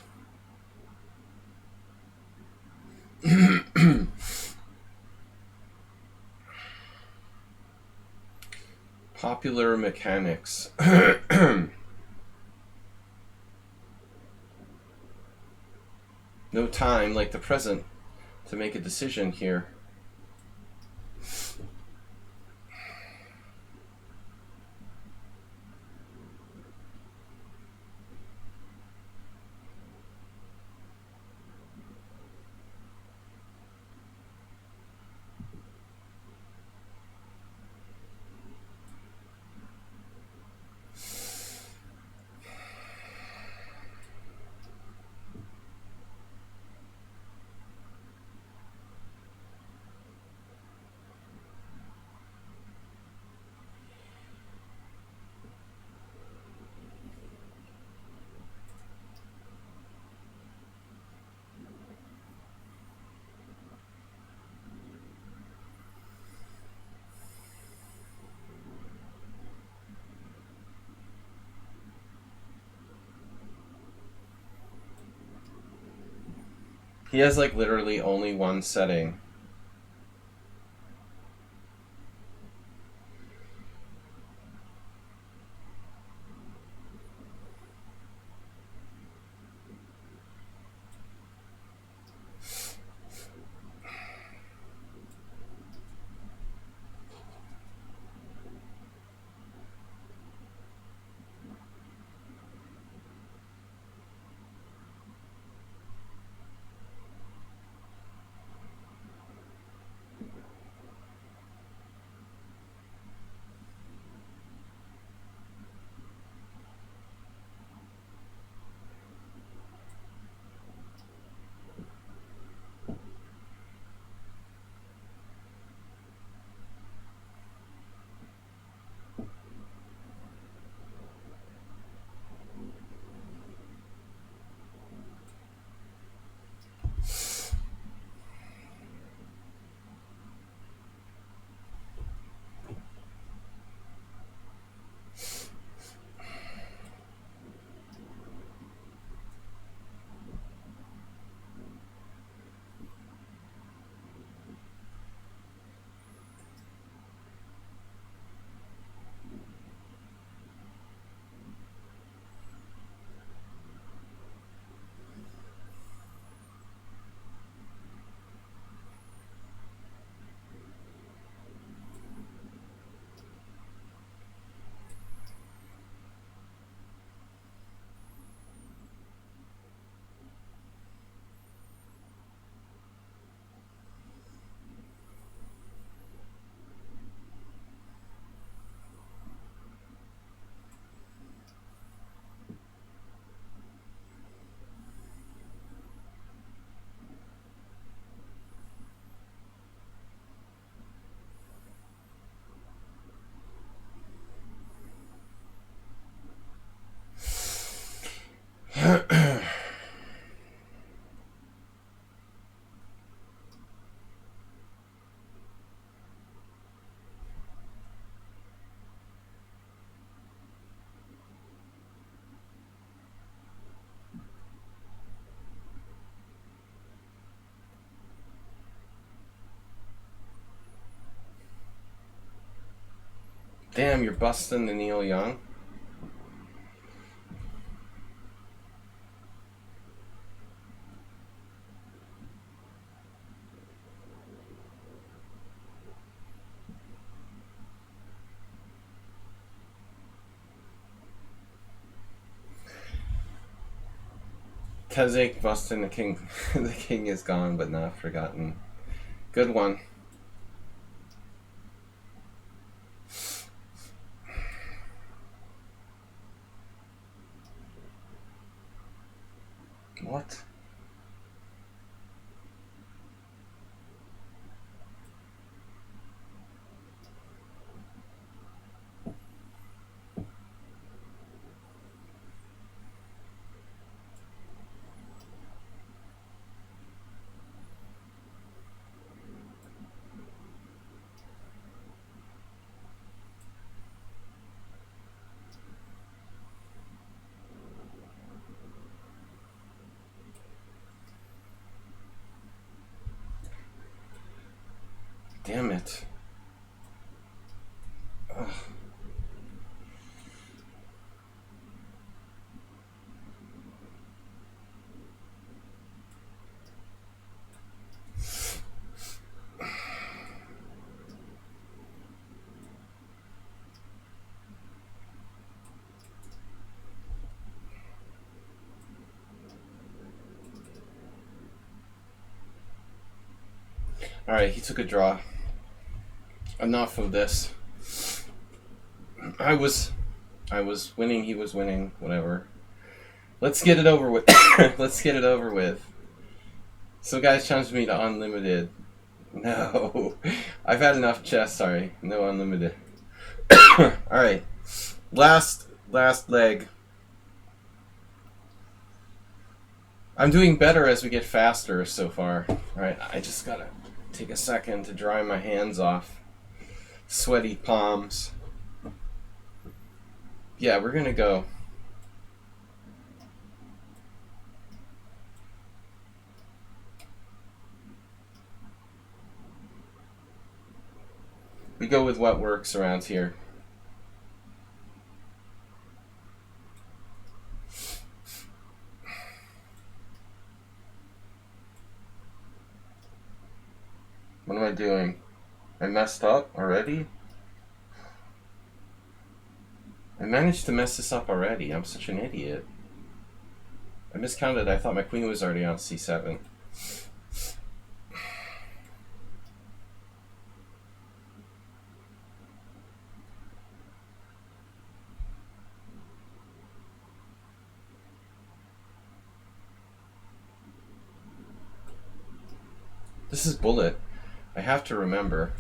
Popular mechanics. No time like the present to make a decision here. He has literally only one setting. Damn, you're busting the Neil Young. Tezek busting the king. The king is gone, but not forgotten. Good one. What? Damn it. Ugh. Alright, he took a draw. Enough of this. I was winning, he was winning, whatever. Let's get it over with. Let's get it over with. Some guys challenged me to unlimited. No. I've had enough chess, sorry. No unlimited. Alright. Last leg. I'm doing better as we get faster so far. Alright, I just gotta take a second to dry my hands off. Sweaty palms. Yeah, we're gonna go. We go with what works around here. What am I doing? I messed up already? I managed to mess this up already. I'm such an idiot. I miscounted. I thought my queen was already on c7. This is bullet. I have to remember.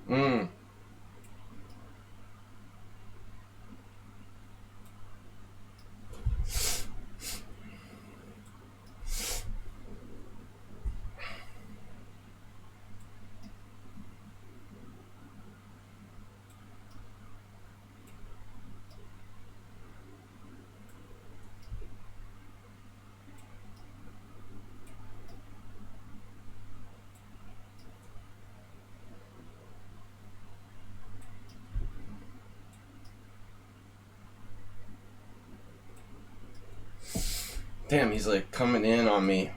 Mm. Damn, he's like coming in on me.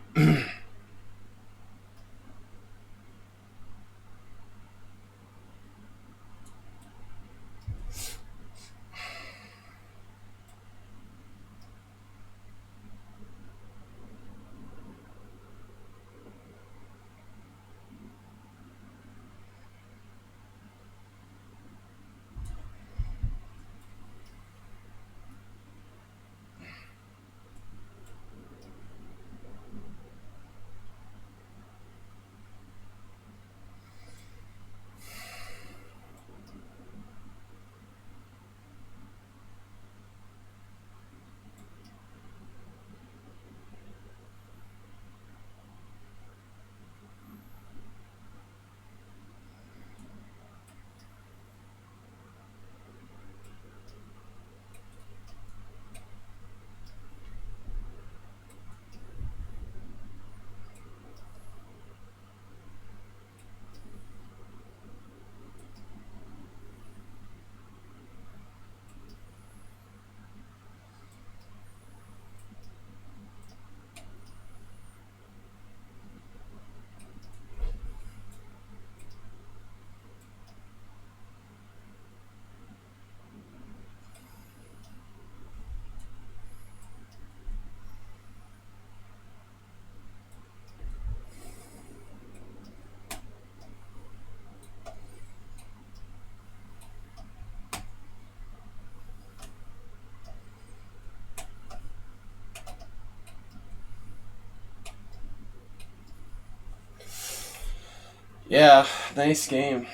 Yeah, nice game.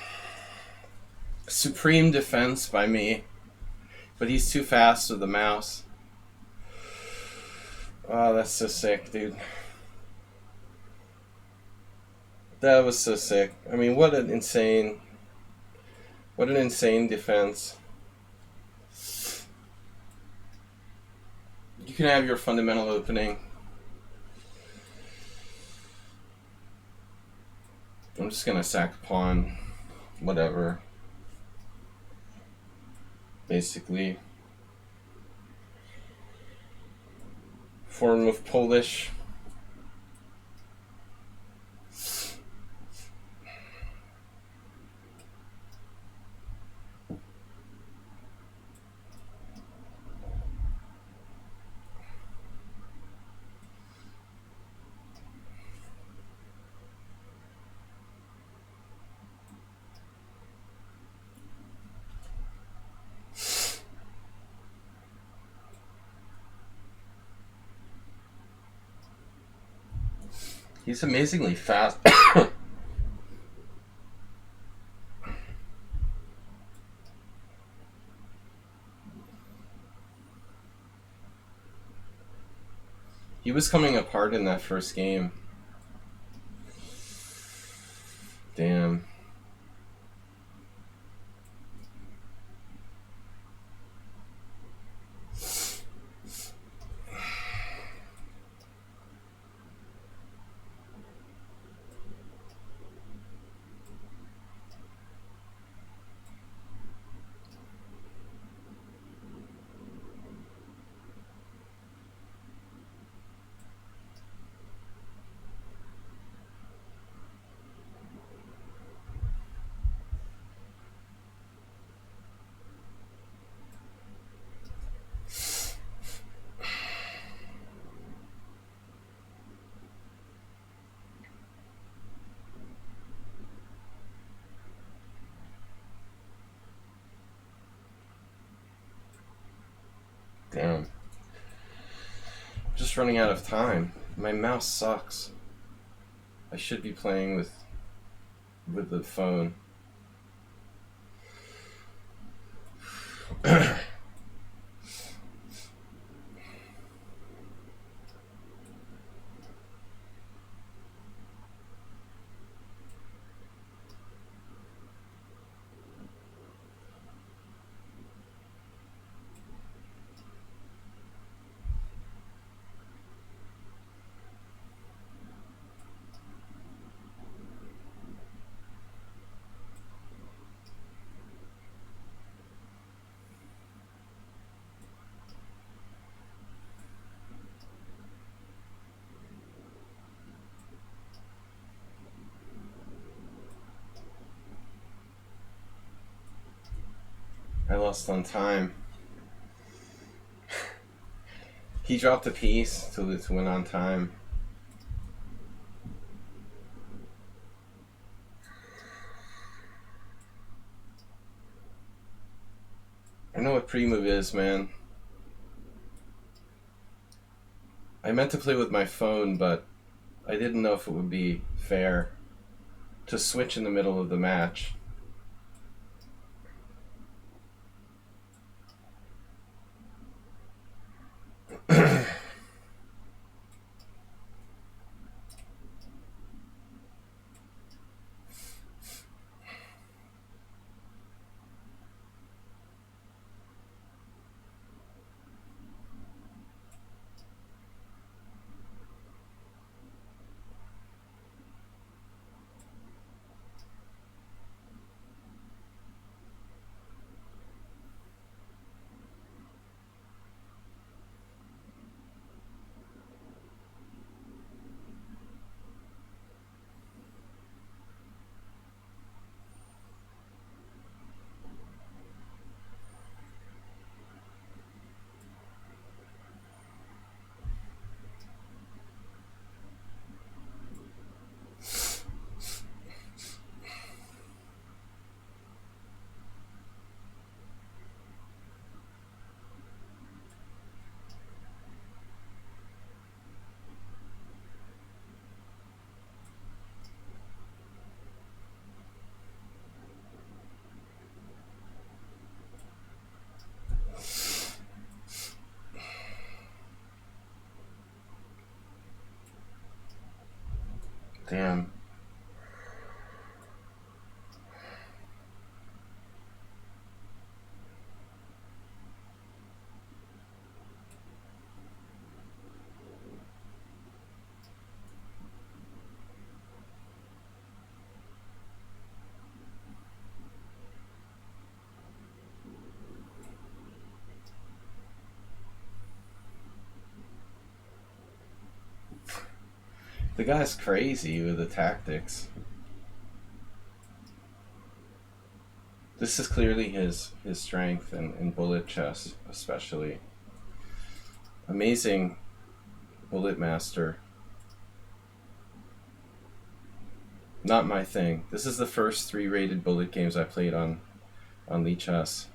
Supreme defense by me, but he's too fast with the mouse. Oh, that's so sick, dude. That was so sick. I mean, what an insane defense. You can have your fundamental opening. I'm just gonna sack a pawn. Whatever. Basically. Form of Polish. He's amazingly fast. He was coming apart in that first game. Damn. Damn. Just running out of time. My mouse sucks. I should be playing with the phone. I lost on time. He dropped a piece to win on time. I know what pre-move is, man. I meant to play with my phone, but I didn't know if it would be fair to switch in the middle of the match. Damn. The guy's crazy with the tactics. This is clearly his strength in bullet chess, especially. Amazing bullet master. Not my thing. This is the first 3-rated bullet games I played on lichess.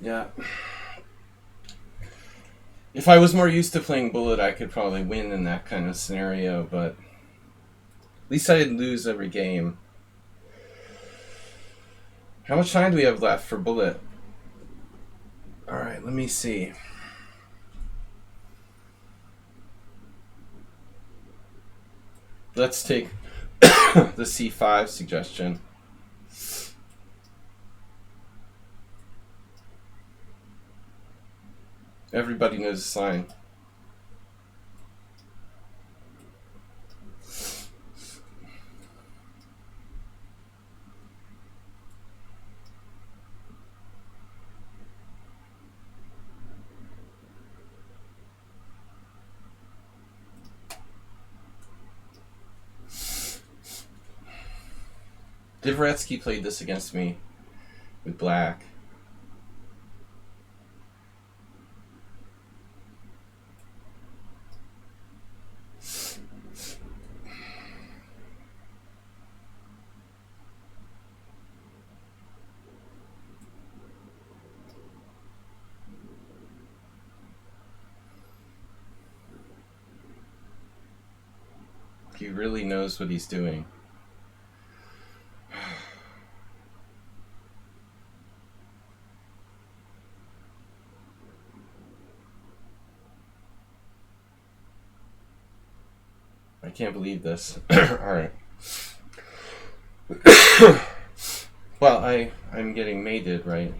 Yeah. If I was more used to playing bullet, I could probably win in that kind of scenario, but at least I didn't lose every game. How much time do we have left for bullet? Alright, let me see. Let's take the C5 suggestion. Everybody knows the sign. Dvoretsky played this against me with black. He really knows what he's doing. I can't believe this. Alright. Well, I'm getting mated, right?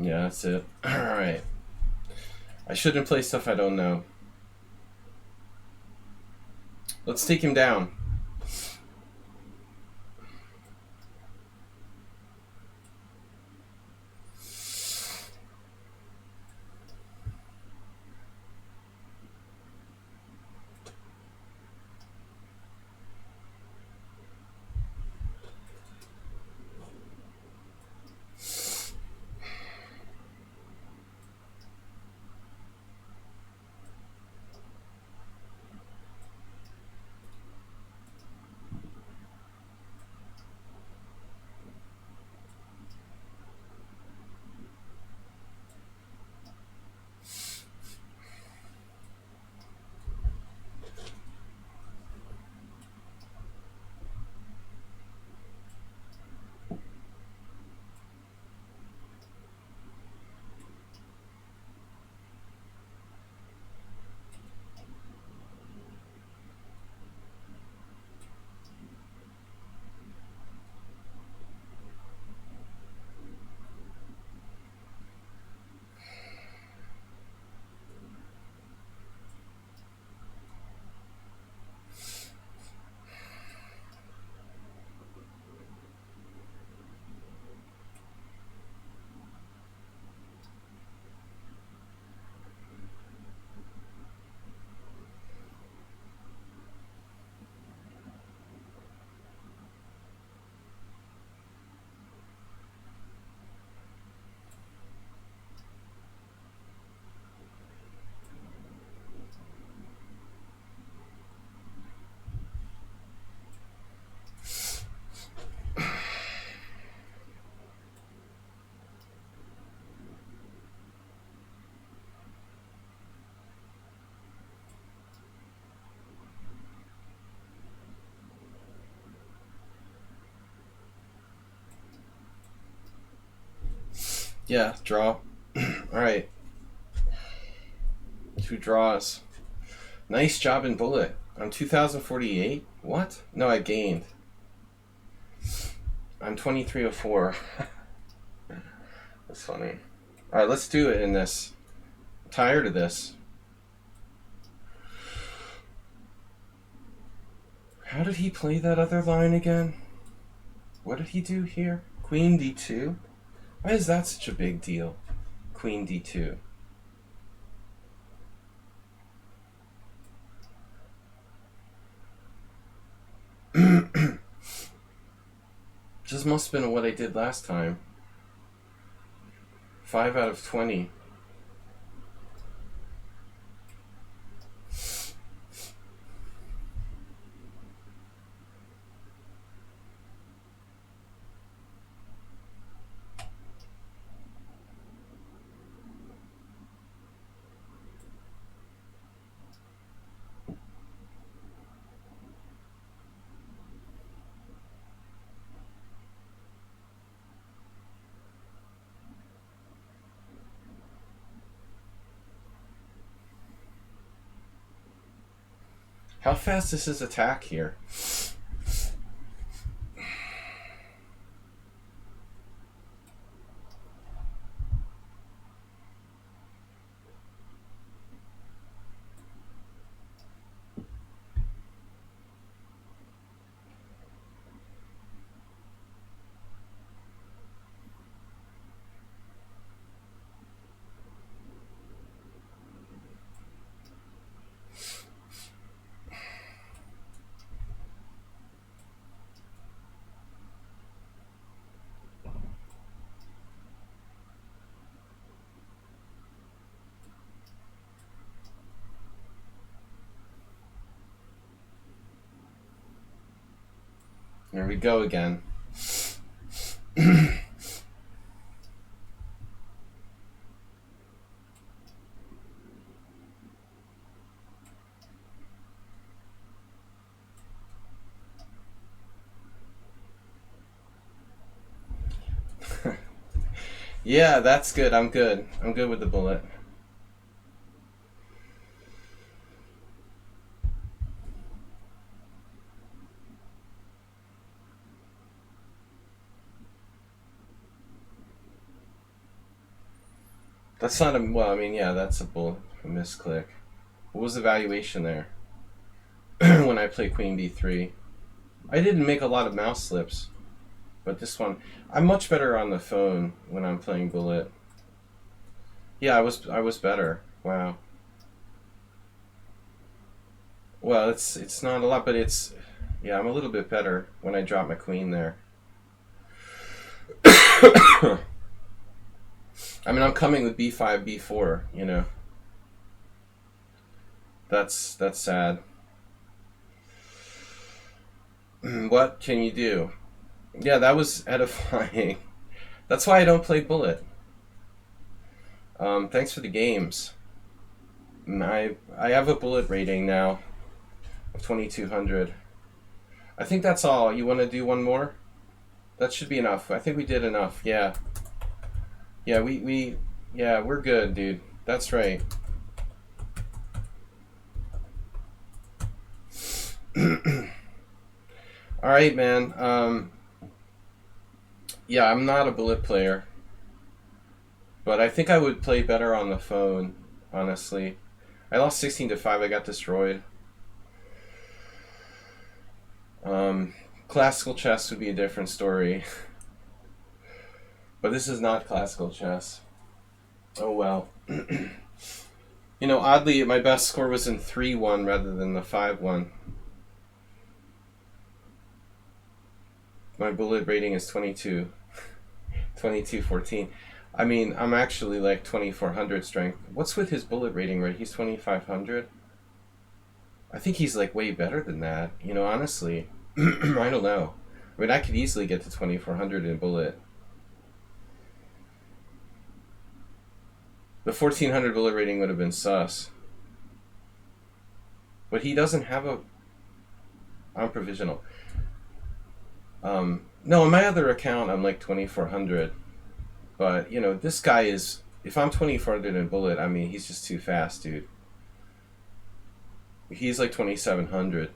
Yeah, that's it. Alright. I shouldn't play stuff I don't know. Let's take him down. Yeah, draw. Alright. 2 draws. Nice job in bullet. I'm 2048? What? No, I gained. I'm 2304. That's funny. Alright, let's do it in this. I'm tired of this. How did he play that other line again? What did he do here? Queen d2? Why is that such a big deal? Queen d2. Just must have been what I did last time. 5 out of 20. How fast is his attack here? There we go again. Yeah, that's good. I'm good. I'm good with the bullet. That's not a... Well, I mean, yeah, that's a bullet. A misclick. What was the valuation there? When I play Queen B3. I didn't make a lot of mouse slips. But this one... I'm much better on the phone when I'm playing bullet. Yeah, I was better. Wow. Well, it's not a lot, but it's... Yeah, I'm a little bit better when I drop my queen there. I mean, I'm coming with b5, b4, you know. That's sad. What can you do? Yeah, that was edifying. That's why I don't play bullet. Thanks for the games. I have a bullet rating now of 2200. I think that's all. You want to do one more? That should be enough. I think we did enough. Yeah. Yeah, yeah, we're good, dude. That's right. All right, man. Yeah, I'm not a bullet player, but I think I would play better on the phone, honestly. I lost 16-5. I got destroyed. Classical chess would be a different story. But this is not classical chess. Oh well. You know, oddly, my best score was in 3-1 rather than the 5-1. My bullet rating is 2214. I mean, I'm actually like 2400 strength. What's with his bullet rating, right? He's 2500? I think he's like way better than that, you know, honestly. I don't know. I mean, I could easily get to 2400 in bullet. The 1400 bullet rating would have been sus. But he doesn't have a... I'm provisional. No, on my other account, I'm like 2400. But, you know, this guy is... If I'm 2400 in bullet, I mean, he's just too fast, dude. He's like 2700.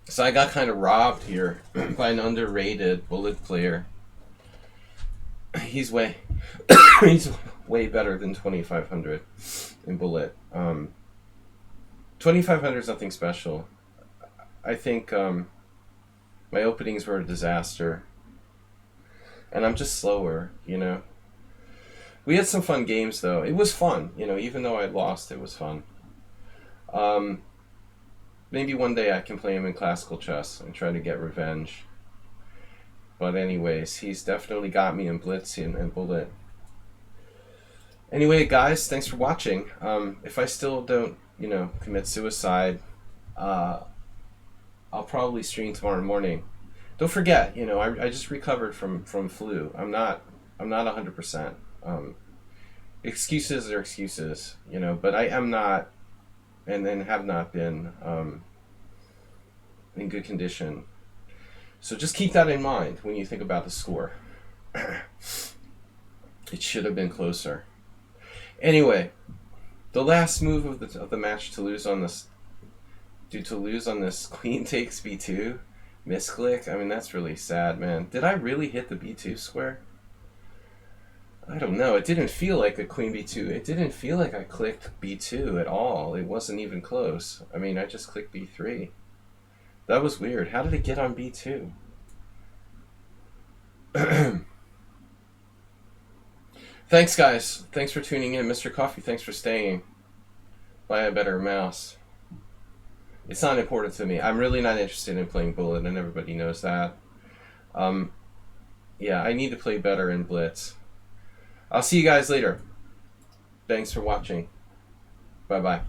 So I got kind of robbed here by an underrated bullet player. He's way... he's way better than 2500 in bullet. 2500 is nothing special. I think my openings were a disaster. And I'm just slower, you know. We had some fun games, though. It was fun, you know, even though I lost, it was fun. Maybe one day I can play him in classical chess and try to get revenge. But anyways, he's definitely got me in blitz and bullet. Anyway, guys, thanks for watching. If I still don't, commit suicide, I'll probably stream tomorrow morning. Don't forget, I just recovered from flu. I'm not 100%. Excuses are excuses, but I am not, and then have not been in good condition. So just keep that in mind when you think about the score. It should have been closer. Anyway, the last move of the match to lose on this, queen takes b2, misclick. I mean, that's really sad, man. Did I really hit the b2 square? I don't know. It didn't feel like a queen b2. It didn't feel like I clicked b2 at all. It wasn't even close. I mean, I just clicked b3. That was weird. How did it get on b2? Thanks, guys. Thanks for tuning in. Mr. Coffee, thanks for staying. Buy a better mouse. It's not important to me. I'm really not interested in playing bullet, and everybody knows that. Yeah, I need to play better in blitz. I'll see you guys later. Thanks for watching. Bye-bye.